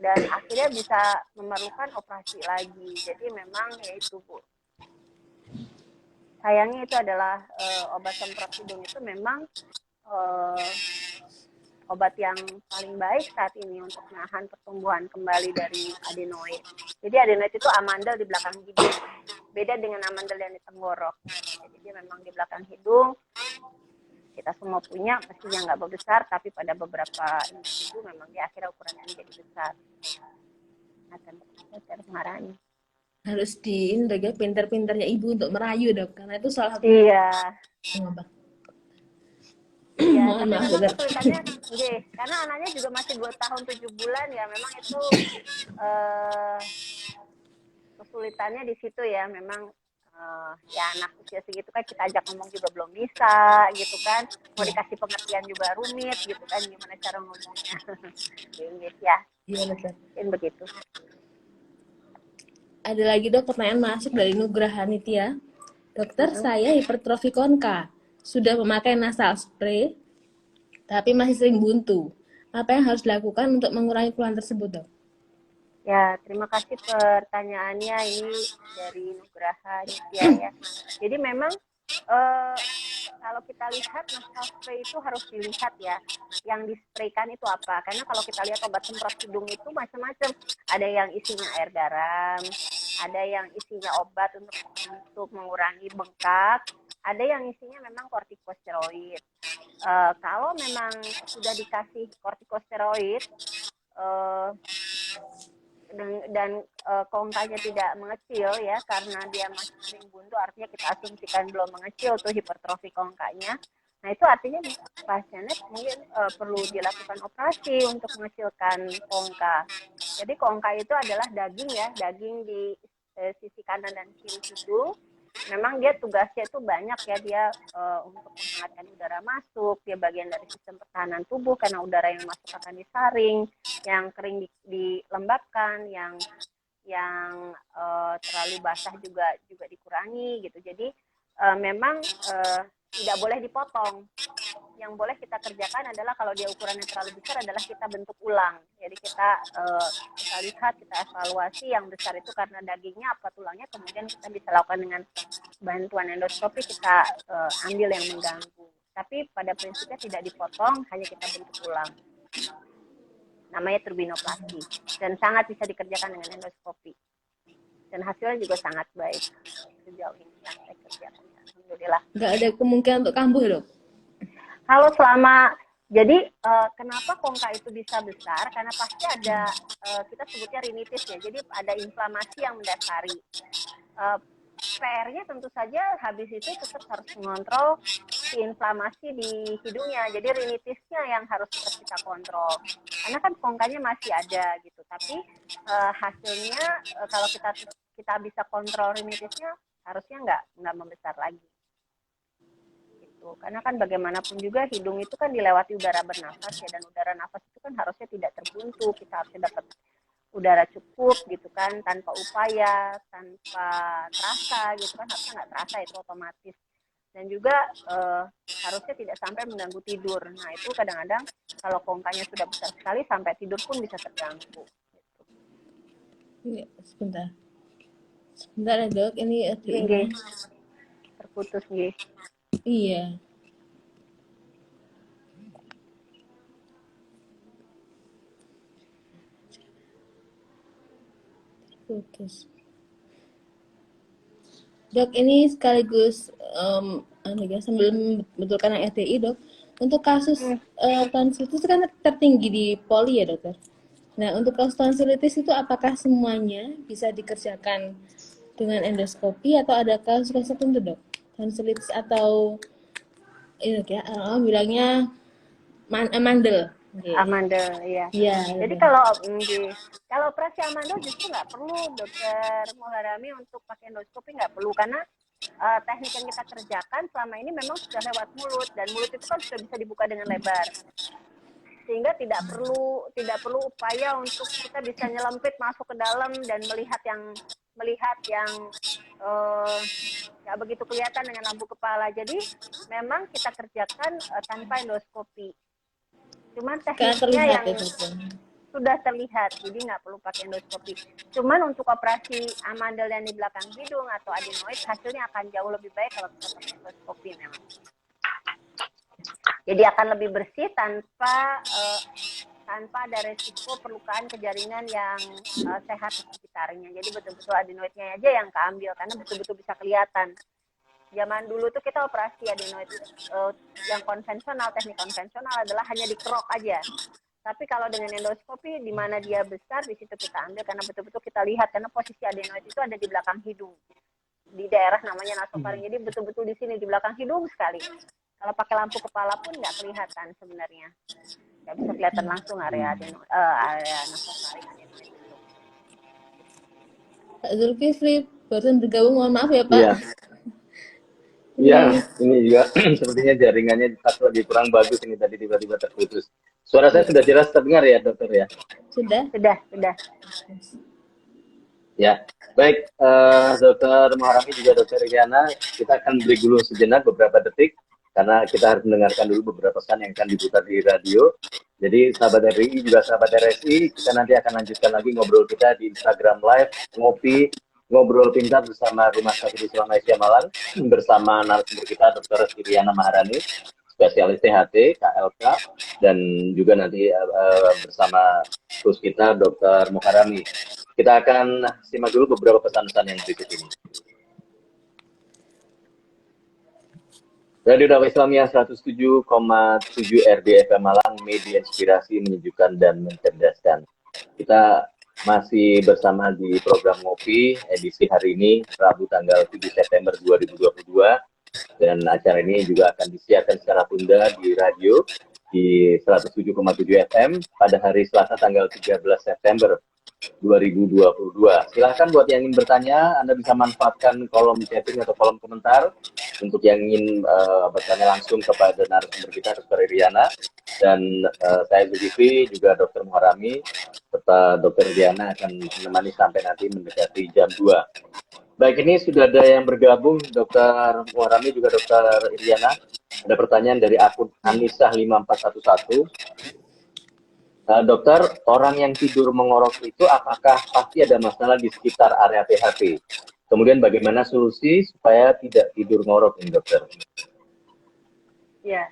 dan akhirnya bisa memerlukan operasi lagi. Jadi memang ya itu Bu, sayangnya itu adalah obat semprot hidung itu memang obat yang paling baik saat ini untuk menahan pertumbuhan kembali dari adenoid. Jadi adenoid itu amandel di belakang hidung, beda dengan amandel yang di tenggorok. Jadi dia memang di belakang hidung. Kita semua punya, mestinya nggak besar, tapi pada beberapa individu memang di akhir ukurannya menjadi besar. Akan besar marahnya. Harus dok ya, pinter-pinternya ibu untuk merayu dok, karena itu salah satu. Iya. Obat. Iya, tapi memang kesulitannya, karena anaknya juga masih 2 tahun 7 bulan ya, memang itu kesulitannya di situ ya, memang ya anak usia segitu kan kita ajak ngomong juga belum bisa gitu kan, mau dikasih pengertian juga rumit gitu kan, gimana cara ngomongnya. Inggris ya. Iya betul. Mungkin begitu. Ada lagi dok pertanyaan masuk dari Nugraha Nitya. Dokter, saya hipertrofi konka, sudah memakai nasal spray, tapi masih sering buntu. Apa yang harus dilakukan untuk mengurangi keluhan tersebut dok? Ya, terima kasih pertanyaannya, ini dari Nugraha Nitya ya. Jadi memang kalau kita lihat nasal spray itu harus dilihat ya, yang dispraykan itu apa. Karena kalau kita lihat obat semprot hidung itu macam-macam. Ada yang isinya air garam, ada yang isinya obat untuk mengurangi bengkak, ada yang isinya memang kortikosteroid. Kalau memang sudah dikasih kortikosteroid, dan kongkanya tidak mengecil ya, karena dia masih sering buntu, artinya kita asumsikan belum mengecil tuh hipertrofi kongkanya. Nah itu artinya pasiennya mungkin perlu dilakukan operasi untuk mengecilkan kongka. Jadi kongka itu adalah daging ya, daging di sisi kanan dan kiri hidung. Memang dia tugasnya itu banyak ya, dia untuk menghangatkan udara masuk, dia bagian dari sistem pertahanan tubuh karena udara yang masuk akan disaring, yang kering dilembabkan, yang terlalu basah juga dikurangi gitu. Jadi memang tidak boleh dipotong. Yang boleh kita kerjakan adalah kalau dia ukurannya terlalu besar adalah kita bentuk ulang. Jadi kita lihat, kita evaluasi yang besar itu karena dagingnya apa tulangnya, kemudian kita bisa lakukan dengan bantuan endoskopi, kita ambil yang mengganggu. Tapi pada prinsipnya tidak dipotong, hanya kita bentuk ulang. Namanya turbinoplasti dan sangat bisa dikerjakan dengan endoskopi. Dan hasilnya juga sangat baik sejauh ini yang saya kerjakan. Alhamdulillah. Nggak ada kemungkinan untuk kambuh dok? Kalau selama, jadi kenapa kongka itu bisa besar? Karena pasti ada, kita sebutnya rinitis ya, jadi ada inflamasi yang mendasari. PR-nya tentu saja habis itu tetap harus mengontrol si inflamasi di hidungnya. Jadi rinitisnya yang harus tetap kita kontrol. Karena kan kongkanya masih ada gitu. Tapi hasilnya kalau kita bisa kontrol rinitisnya, harusnya nggak membesar lagi. Gitu. Karena kan bagaimanapun juga hidung itu kan dilewati udara bernafas ya, dan udara nafas itu kan harusnya tidak terbuntu. Kita harusnya dapat udara cukup gitu kan, tanpa upaya, tanpa terasa gitu kan, harusnya nggak terasa itu otomatis. Dan juga harusnya tidak sampai mengganggu tidur. Nah itu kadang-kadang kalau kongkanya sudah besar sekali sampai tidur pun bisa terganggu. Iya, sebentar ya dok, ini terputus nih. Iya. Putus. Dok, ini sekaligus sambil membetulkan yang RDI, Dok. Untuk kasus tonsilitis kan tertinggi di Poli ya, Dokter. Nah, untuk kasus tonsilitis itu apakah semuanya bisa dikerjakan dengan endoskopi atau ada kasus-kasus tertentu, Dok? Tonsilitis atau ini ya, bilangnya amandel. Okay. Amandel, ya. Iya. Jadi kalau operasi amandel justru nggak perlu Dokter Muharami untuk pakai endoskopi, nggak perlu, karena teknik yang kita kerjakan selama ini memang sudah lewat mulut, dan mulut itu kan sudah bisa dibuka dengan lebar, sehingga tidak perlu upaya untuk kita bisa nyelempit masuk ke dalam dan melihat yang nggak begitu kelihatan dengan lampu kepala. Jadi memang kita kerjakan tanpa endoskopi. Cuman tekniknya yang sudah terlihat, jadi nggak perlu pakai endoskopi. Cuman untuk operasi amandel yang di belakang hidung atau adenoid, hasilnya akan jauh lebih baik kalau kita pakai endoskopi memang. Jadi akan lebih bersih tanpa ada resiko perlukaan kejaringan yang sehat di sekitarnya. Jadi betul-betul adenoidnya aja yang keambil, karena betul-betul bisa kelihatan. Zaman dulu tuh kita operasi adenoid yang konvensional, teknik konvensional adalah hanya dikerok aja. Tapi kalau dengan endoskopi, di mana dia besar, di situ kita ambil, karena betul-betul kita lihat, karena posisi adenoid itu ada di belakang hidung, di daerah namanya nasofaring. Jadi betul-betul di sini, di belakang hidung sekali. Kalau pakai lampu kepala pun nggak kelihatan sebenarnya, nggak bisa kelihatan langsung area nasofaring adenoid itu. Pak Zulkifli barusan bergabung, mohon maaf ya Pak. Iya. Iya, ini juga sepertinya jaringannya lagi kurang bagus ini, tadi tiba-tiba terputus. Suara saya sudah jelas terdengar ya, Dokter ya? Sudah. Ya, baik, Dokter Muharami juga Dokter Iriana, kita akan break dulu sejenak beberapa detik karena kita harus mendengarkan dulu beberapa pesan yang akan diputar di radio. Jadi sahabat RRI juga sahabat RSI, kita nanti akan lanjutkan lagi ngobrol kita di Instagram Live, ngobrol pintar bersama Rumah Sakit Islam Aisyah Malang, bersama narasumber kita Dr. Iriana Maharani, spesialis THT, KLK, dan juga nanti bersama host kita Dr. Muharami. Kita akan simak dulu beberapa pesan-pesan yang berikut ini. Radio Dakwah Islamiyah 107,7 RDFM Malang, media inspirasi, menyejukkan, dan mencerdaskan. Kita masih bersama di program Ngopi, edisi hari ini, Rabu tanggal 7 September 2022. Dan acara ini juga akan disiarkan secara tunda di radio, di 107,7 FM, pada hari Selasa tanggal 13 September 2022. Silahkan buat yang ingin bertanya, Anda bisa manfaatkan kolom chatting atau kolom komentar untuk yang ingin bertanya langsung kepada narasumber kita, Dr. Iriana, dan saya Zulkifli, juga Dr. Muharami, serta Dr. Iriana akan menemani sampai nanti mendekati jam 2. Baik, ini sudah ada yang bergabung, Dr. Muharami juga Dr. Iriana. Ada pertanyaan dari akun Anissa 5411. Dokter, orang yang tidur mengorok itu apakah pasti ada masalah di sekitar area PHP? Kemudian bagaimana solusi supaya tidak tidur ngorok ini, Dokter? Ya,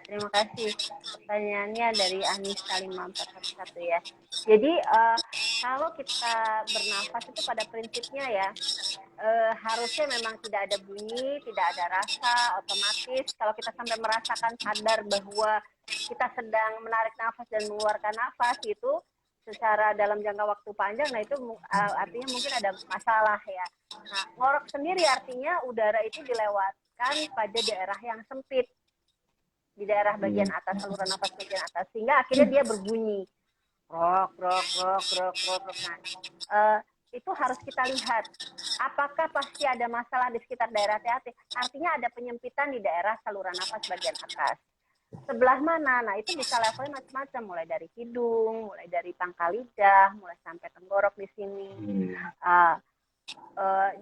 terima kasih. Pertanyaannya dari Anissa 5411 ya. Jadi kalau kita bernafas itu pada prinsipnya ya, harusnya memang tidak ada bunyi, tidak ada rasa, otomatis kalau kita sampai merasakan sadar bahwa kita sedang menarik nafas dan mengeluarkan nafas itu secara dalam jangka waktu panjang, nah itu artinya mungkin ada masalah ya. Nah, ngorok sendiri artinya udara itu dilewatkan pada daerah yang sempit, di daerah bagian atas, saluran nafas bagian atas, sehingga akhirnya dia berbunyi rok. Nah, itu harus kita lihat apakah pasti ada masalah di sekitar daerah THT, artinya ada penyempitan di daerah saluran nafas bagian atas. Sebelah mana? Nah, itu bisa levelnya macam-macam, mulai dari hidung, mulai dari pangkal lidah, mulai sampai tenggorok di sini.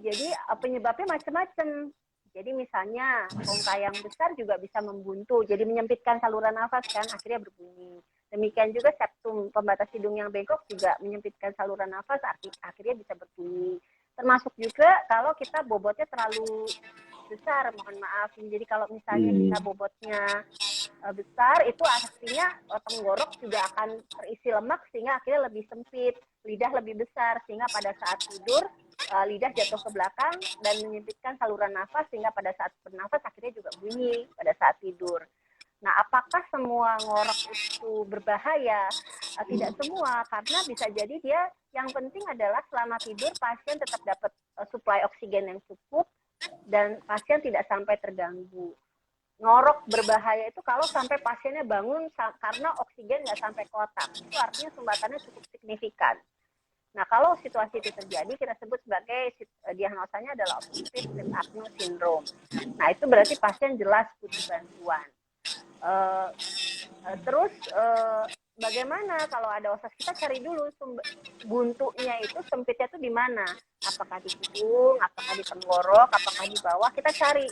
Jadi penyebabnya macam-macam. Jadi misalnya bongkah yang besar juga bisa membuntu, jadi menyempitkan saluran nafas kan, akhirnya berbunyi. Demikian juga septum pembatas hidung yang bengkok juga menyempitkan saluran nafas, akhirnya bisa berbunyi. Termasuk juga kalau kita bobotnya terlalu besar, mohon maaf. Jadi kalau misalnya kita bobotnya besar, itu artinya tenggorok juga akan terisi lemak sehingga akhirnya lebih sempit, lidah lebih besar, sehingga pada saat tidur lidah jatuh ke belakang dan menyempitkan saluran nafas sehingga pada saat bernafas akhirnya juga bunyi pada saat tidur. Nah, apakah semua ngorok itu berbahaya? Tidak semua, karena bisa jadi dia, yang penting adalah selama tidur pasien tetap dapat suplai oksigen yang cukup dan pasien tidak sampai terganggu. Ngorok berbahaya itu kalau sampai pasiennya bangun karena oksigen nggak sampai ke otak. Itu artinya sumbatannya cukup signifikan. Nah, kalau situasi itu terjadi, kita sebut sebagai diagnosanya adalah obstructive sleep apnea syndrome. Nah, itu berarti pasien jelas butuh bantuan. Terus bagaimana kalau ada OSAS? Kita cari dulu buntunya itu, sempitnya itu di mana? Apakah di hidung, apakah di tenggorok, apakah di bawah? Kita cari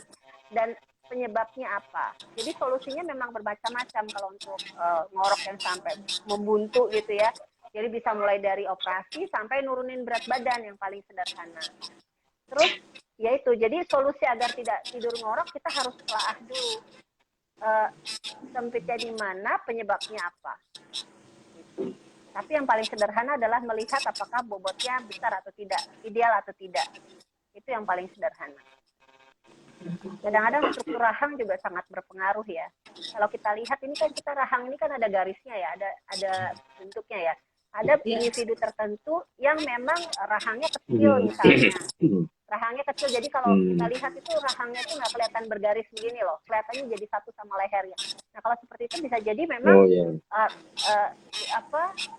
dan penyebabnya apa. Jadi solusinya memang bermacam-macam kalau untuk ngorok yang sampai membuntu gitu ya. Jadi bisa mulai dari operasi sampai nurunin berat badan yang paling sederhana. Terus yaitu, jadi solusi agar tidak tidur ngorok kita harus telaah dulu. Sempitnya di mana, penyebabnya apa. Gitu. Tapi yang paling sederhana adalah melihat apakah bobotnya besar atau tidak, ideal atau tidak. Itu yang paling sederhana. Kadang-kadang struktur rahang juga sangat berpengaruh ya. Kalau kita lihat ini kan kita rahang ini kan ada garisnya ya, ada bentuknya ya. Ada individu tertentu yang memang rahangnya kecil misalnya. Rahangnya kecil, jadi kalau kita lihat itu rahangnya itu nggak kelihatan bergaris begini loh, kelihatannya jadi satu sama lehernya. Nah kalau seperti itu bisa jadi memang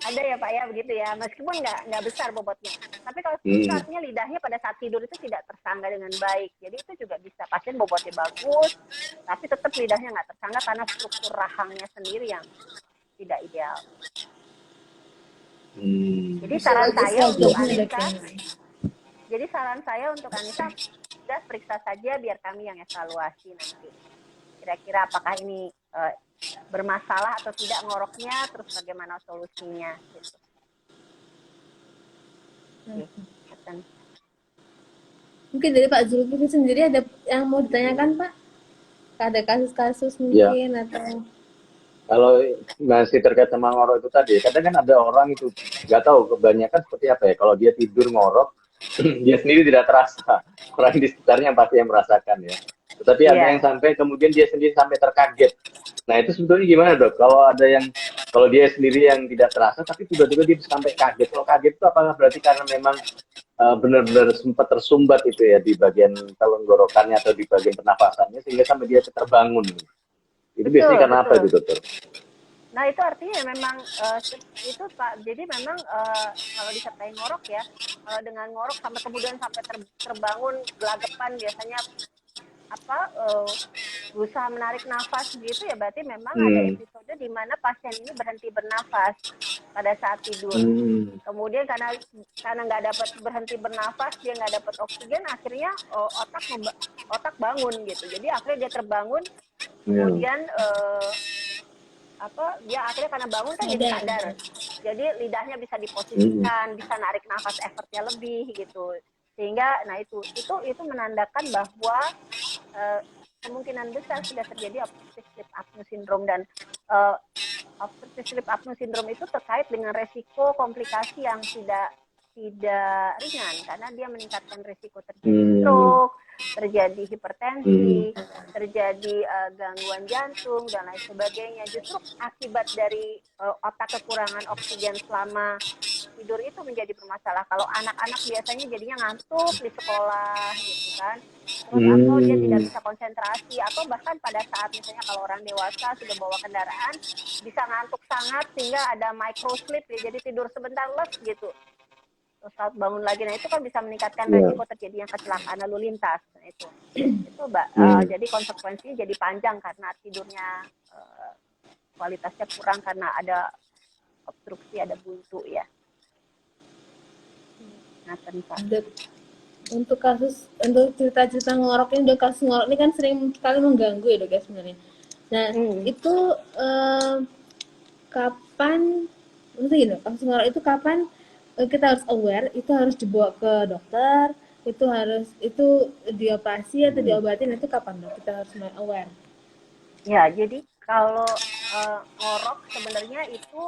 ada ya Pak ya begitu ya, meskipun nggak besar bobotnya. Tapi kalau itu artinya lidahnya pada saat tidur itu tidak tersangga dengan baik. Jadi itu juga bisa pasien bobotnya bagus, tapi tetap lidahnya nggak tersangga karena struktur rahangnya sendiri yang tidak ideal. Jadi saran saya untuk Anissa, sudah periksa saja biar kami yang evaluasi nanti. Kira-kira apakah ini bermasalah atau tidak ngoroknya, terus bagaimana solusinya. Gitu. Mungkin dari Pak Zulkifli sendiri ada yang mau ditanyakan Pak? Ada kasus-kasus mungkin atau? Kalau masih terkait sama ngorok itu tadi, kadang kan ada orang itu nggak tahu kebanyakan seperti apa ya. Kalau dia tidur ngorok, dia sendiri tidak terasa, orang di sekitarnya pasti yang merasakan ya. Tetapi ada yang sampai kemudian dia sendiri sampai terkaget. Nah itu sebetulnya gimana Dok? Kalau dia sendiri yang tidak terasa, tapi tiba-tiba dia sampai kaget. Kalau kaget itu apakah berarti karena memang benar-benar sempat tersumbat itu ya di bagian tenggorokannya atau di bagian pernafasannya sehingga sampai dia terbangun? Itu biasanya karena apa itu Dokter? Nah itu artinya memang itu Pak. Jadi memang kalau disertai ngorok ya, kalau dengan ngorok sampai kemudian sampai terbangun gelagapan biasanya berusaha menarik nafas gitu ya, berarti memang ada episode di mana pasien ini berhenti bernafas pada saat tidur. Kemudian karena nggak dapat berhenti bernafas, dia nggak dapat oksigen, akhirnya otak bangun gitu. Jadi akhirnya dia terbangun, kemudian dia akhirnya karena bangun kan jadi sadar. Jadi lidahnya bisa diposisikan, bisa narik nafas effortnya lebih gitu. Sehingga nah itu menandakan bahwa kemungkinan besar sudah terjadi obstructive sleep apnea syndrome, dan obstructive sleep apnea syndrome itu terkait dengan resiko komplikasi yang tidak ringan karena dia meningkatkan risiko terjadi stroke, terjadi hipertensi, terjadi gangguan jantung dan lain sebagainya. Justru akibat dari otak kekurangan oksigen selama tidur itu menjadi bermasalah. Kalau anak-anak biasanya jadinya ngantuk di sekolah gitu kan, terus atau dia tidak bisa konsentrasi, atau bahkan pada saat misalnya kalau orang dewasa sudah bawa kendaraan bisa ngantuk sangat sehingga ada micro sleep ya, jadi tidur sebentar les gitu. Terus saat bangun lagi, nah itu kan bisa meningkatkan resiko terjadinya kecelakaan lalu lintas. Nah itu Mbak. Jadi konsekuensinya jadi panjang karena tidurnya kualitasnya kurang karena ada obstruksi, ada buntu ya. Nah untuk cerita-cerita ngorok ini, kasus ngorok ini kan sering sekali mengganggu ya Dok ya sebenarnya. Nah itu kapan, maksudnya kasus ngorok itu kapan kita harus aware, itu harus dibawa ke dokter, itu dioperasi atau diobatin, itu kapan Dok kita harus aware? Ya, jadi kalau ngorok sebenarnya itu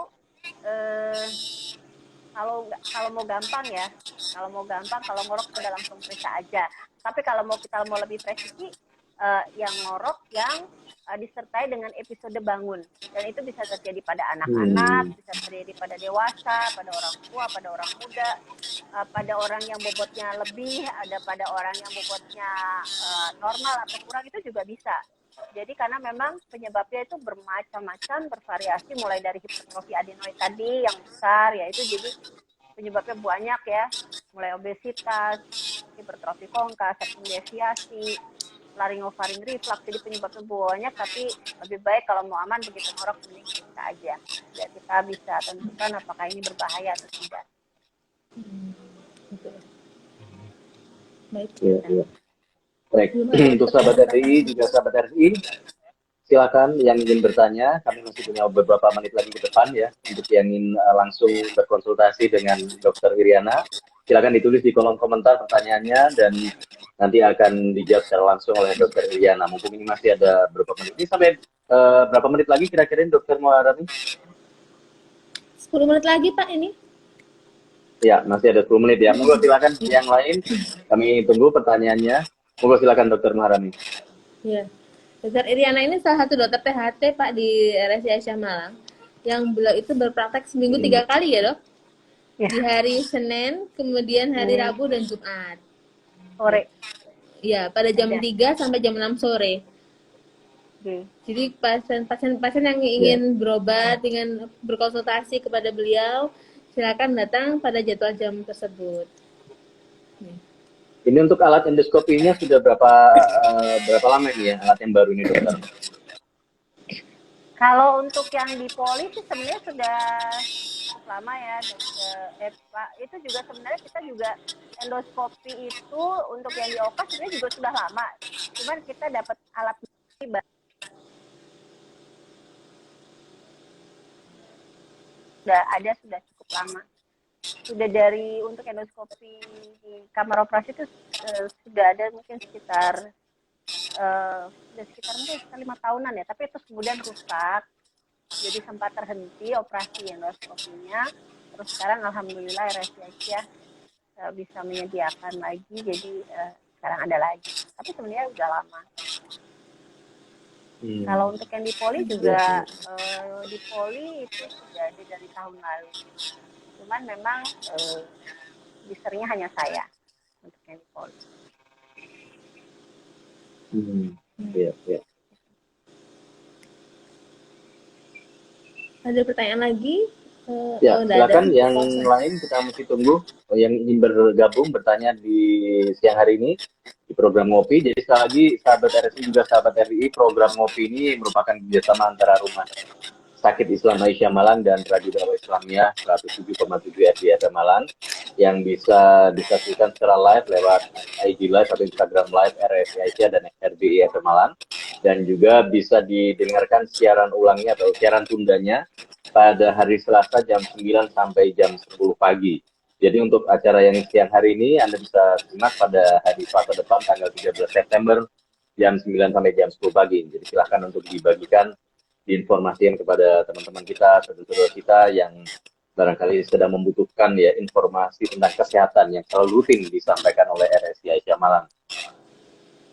kalau mau gampang ya, kalau ngorok udah langsung periksa aja. Tapi kalau kita mau lebih presisi, yang ngorok yang disertai dengan episode bangun, dan itu bisa terjadi pada anak-anak, bisa terjadi pada dewasa, pada orang tua, pada orang muda, pada orang yang bobotnya lebih, ada pada orang yang bobotnya normal atau kurang, itu juga bisa. Jadi karena memang penyebabnya itu bermacam-macam, bervariasi, mulai dari hipertrofi adenoid tadi yang besar, ya itu jadi penyebabnya banyak ya, mulai obesitas, hipertrofi kongkas, septum deviasi, laringofaring reflux, jadi penyebabnya banyak. Tapi lebih baik kalau mau aman begitu ngorok mending kita aja, biar kita bisa tentukan apakah ini berbahaya atau tidak. Baik. Ya. Baik, untuk sahabat RI juga sahabat RI, silakan yang ingin bertanya, kami masih punya beberapa menit lagi ke depan ya, untuk yang ingin langsung berkonsultasi dengan Dr. Iriana, silakan ditulis di kolom komentar pertanyaannya dan nanti akan dijawab secara langsung oleh Dr. Iriana. Mumpung ini masih ada beberapa menit, ini sampai berapa menit lagi kira-kira Dr. Muharrami? 10 menit lagi Pak ini. Ya, masih ada 10 menit ya. Monggo silakan yang lain, kami tunggu pertanyaannya. Monggo silakan Dr. Muharrami. Ya. Dr. Iriana ini salah satu dokter THT Pak di RSI Aisyah Malang, yang beliau itu berpraktek seminggu 3 kali ya Dok? Ya. Di hari Senin, kemudian hari Rabu dan Jumat. Sore. Ya, pada jam 3 sampai jam 6 sore. Jadi pasien-pasien yang ingin berobat, ingin berkonsultasi kepada beliau, silakan datang pada jadwal jam tersebut. Ini untuk alat endoskopinya sudah berapa lama ini ya, alat yang baru ini dokter? Kalau untuk yang di poli sih sebenarnya sudah lama ya, Pak. Itu juga sebenarnya kita juga endoskopi itu untuk yang di OKA sebenarnya juga sudah lama. Cuman kita dapat alat sudah cukup lama. Sudah dari untuk endoskopi di kamar operasi itu sudah ada mungkin sekitar mungkin 5 tahunan ya, tapi itu kemudian rusak, jadi sempat terhenti operasi endoskopinya. Terus sekarang alhamdulillah RSI Aisyah bisa menyediakan lagi, jadi sekarang ada lagi, tapi sebenarnya udah lama. Kalau untuk yang di poli juga di poli itu sudah ada dari tahun lalu. Cuman memang usernya hanya saya untuk yang di poli. Iya. Ada pertanyaan lagi? Ya, silakan yang lain kita masih tunggu. Yang ingin bergabung bertanya di siang hari ini di program Ngopi. Jadi sekali lagi sahabat RSI juga sahabat RI, program Ngopi ini merupakan kerjasama antara Rumah Sakit Islam Aisyah Malang dan Radio Dakwah Islamiyah 107,7 FM Malang yang bisa disaksikan secara live lewat IG Live atau Instagram Live RSI Aisyah dan RBI FM Malang, dan juga bisa didengarkan siaran ulangnya atau siaran tundanya pada hari Selasa jam 9 sampai jam 10 pagi. Jadi untuk acara yang siang hari ini Anda bisa simak pada hari Selasa depan tanggal 13 September jam 9 sampai jam 10 pagi. Jadi silahkan untuk dibagikan, diinformasikan kepada teman-teman kita, saudara-saudara kita yang barangkali sedang membutuhkan ya informasi tentang kesehatan yang selalu rutin disampaikan oleh RSI Aisyah Malang.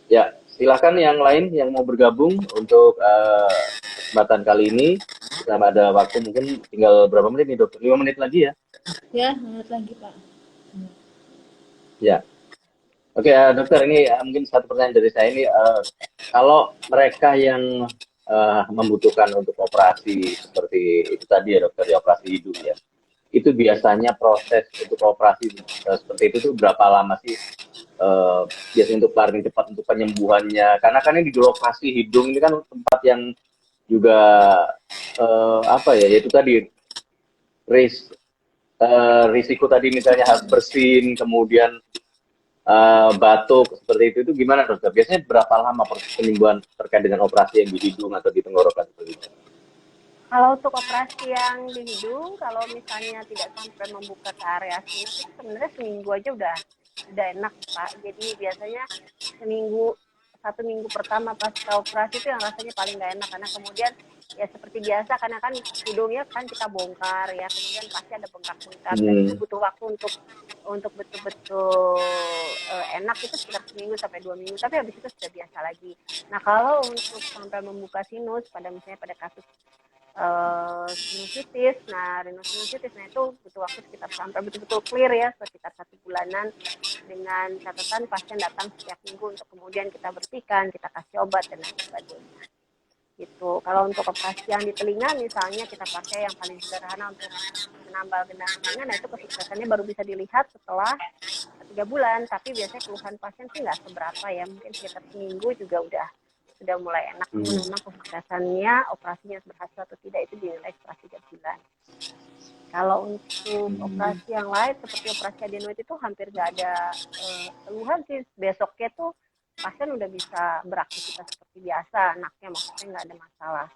Ya, silakan yang lain yang mau bergabung untuk kesempatan kali ini. Kita ada waktu mungkin tinggal berapa menit nih dokter? 5 menit lagi ya? Ya, 5 menit lagi Pak. Ya. Oke, dokter, ini mungkin satu pertanyaan dari saya ini, kalau mereka yang membutuhkan untuk operasi seperti itu tadi ya dokter, ya, operasi hidung ya, itu biasanya proses untuk operasi seperti itu tuh berapa lama sih biasanya untuk paling cepat untuk penyembuhannya? Karena kan ini di lokasi hidung ini kan tempat yang juga yaitu tadi risiko tadi misalnya harus bersin, kemudian batuk seperti itu gimana dokter? Biasanya berapa lama proses penyembuhan terkait dengan operasi yang di hidung atau di tenggorokan seperti itu? Kalau untuk operasi yang di hidung, kalau misalnya tidak sampai membuka ke area sinus, sebenarnya seminggu aja udah enak Pak. Jadi biasanya 1 minggu pertama pasca operasi itu yang rasanya paling nggak enak, karena kemudian ya seperti biasa karena kan hidungnya kan kita bongkar ya, kemudian pasti ada bengkak-bengkak dan itu butuh waktu untuk betul-betul enak itu sekitar 1 minggu sampai 2 minggu, tapi habis itu sudah biasa lagi. Nah kalau untuk sampai membuka sinus pada misalnya pada kasus sinusitis, nah rhinosinusitis, nah itu butuh waktu sekitar sampai betul-betul clear ya, sekitar 1 bulanan dengan catatan pasien datang setiap minggu untuk kemudian kita bersihkan, kita kasih obat dan lain sebagainya. Gitu. Kalau untuk operasi yang di telinga misalnya kita pakai yang paling sederhana untuk menambal gendang telinga, nah itu kesuksesannya baru bisa dilihat setelah 3 bulan, tapi biasanya keluhan pasien sih nggak seberapa ya, mungkin sekitar seminggu juga sudah mulai enak. Memang kesuksesannya operasinya berhasil atau tidak itu dinilai setelah 3 bulan. Kalau untuk operasi yang lain seperti operasi adenoid itu hampir nggak ada keluhan sih, besoknya tuh pasien udah bisa beraktivitas seperti biasa, anaknya maksudnya nggak ada masalah.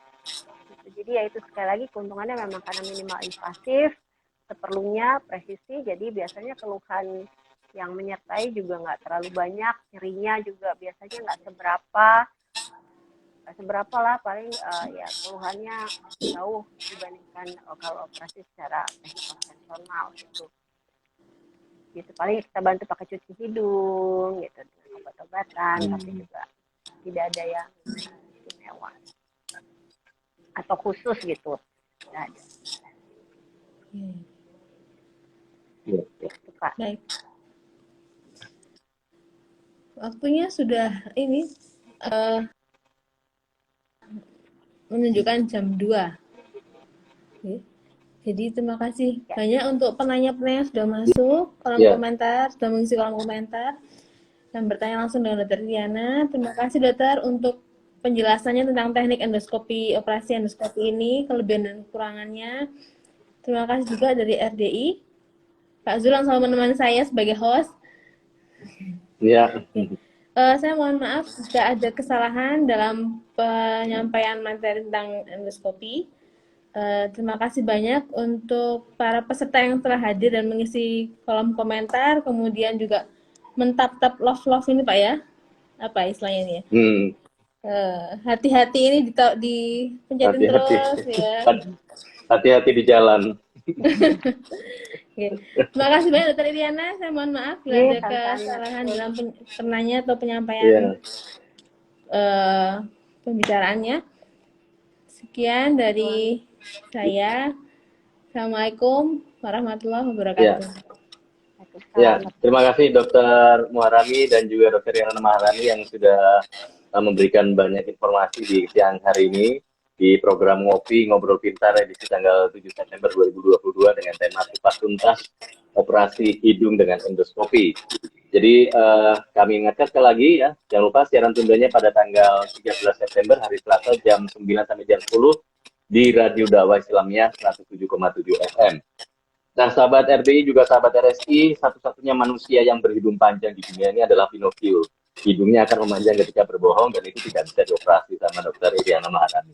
Jadi ya itu sekali lagi keuntungannya memang karena minimal invasif, seperlunya presisi, jadi biasanya keluhan yang menyertai juga nggak terlalu banyak, nyerinya juga biasanya nggak seberapa lah, paling ya keluhannya jauh dibandingkan kalau operasi secara teknik konvensional gitu. Gitu paling kita bantu pakai cuci hidung gitu dengan obat-obatan, tapi juga tidak ada yang istimewa atau khusus gitu. Tidak ada. Gitu, Pak. Baik. Waktunya sudah ini menunjukkan jam 2. Oke. Jadi terima kasih banyak untuk penanya-penanya yang sudah masuk kolom komentar, sudah mengisi kolom komentar dan bertanya langsung dengan Dokter Diana. Terima kasih Dokter untuk penjelasannya tentang teknik endoskopi, operasi endoskopi ini, kelebihan dan kekurangannya. Terima kasih juga dari RDI, Pak Zul yang selalu menemani saya sebagai host. Iya. Saya mohon maaf jika ada kesalahan dalam penyampaian materi tentang endoskopi. Terima kasih banyak untuk para peserta yang telah hadir dan mengisi kolom komentar, kemudian juga mentap-tap love ini Pak ya, apa istilahnya ini ya? Hati-hati ini dipencetin terus ya. Hati-hati di jalan. Oke. Terima kasih banyak Dokter Iriana. Saya mohon maaf bila ada kesalahan dalam penanya atau penyampaian pembicaraannya. Sekian dari saya. Assalamualaikum warahmatullahi wabarakatuh. Ya, terima kasih Dokter Muharami dan juga Dokter Yana Maharani yang sudah memberikan banyak informasi di siang hari ini di program Ngobrol Pintar edisi tanggal 7 September 2022 dengan tema kupas tuntas operasi hidung dengan endoskopi. Jadi kami ingatkan sekali lagi ya, jangan lupa siaran tundanya pada tanggal 13 September hari Selasa jam 9 sampai jam 10 di Radio Dakwah Islamiyah 107,7 FM. Nah, sahabat RBI juga sahabat RSI, satu-satunya manusia yang berhidung panjang di dunia ini adalah Pinocchio. Hidungnya akan memanjang ketika berbohong dan itu tidak bisa dioperasi sama Dokter Iriana Maharani.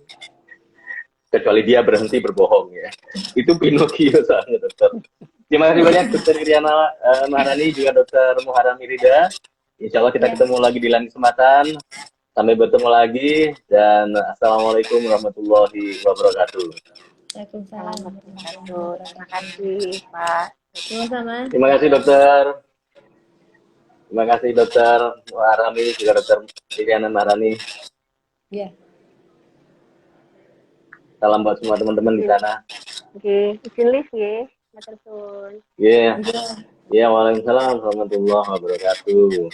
Kecuali dia berhenti berbohong ya. Itu Pinocchio soalnya Dokter. Terima kasih banyak Dokter Iriana Maharani juga Dokter Muharami Rida. Insya Allah kita ketemu lagi di lain kesempatan. Sampai bertemu lagi dan Assalamualaikum warahmatullahi wabarakatuh. Waalaikumsalam. Terima kasih Pak. Sama-sama. Terima kasih Dokter. Terima kasih Dokter Muharami juga Dokter Iriana Maharani. Ya. Salam buat semua teman-teman di sana. Oke, izin lift ya. Matur suwun. Iya. Iya, waalaikumsalam warahmatullahi wabarakatuh.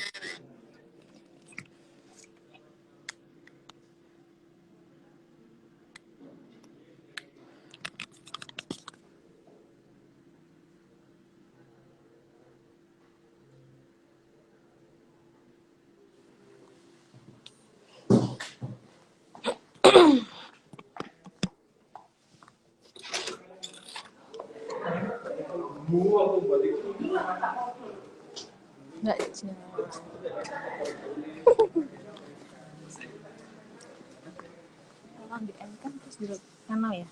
Enggak, tolong di end kan terus di channel ya.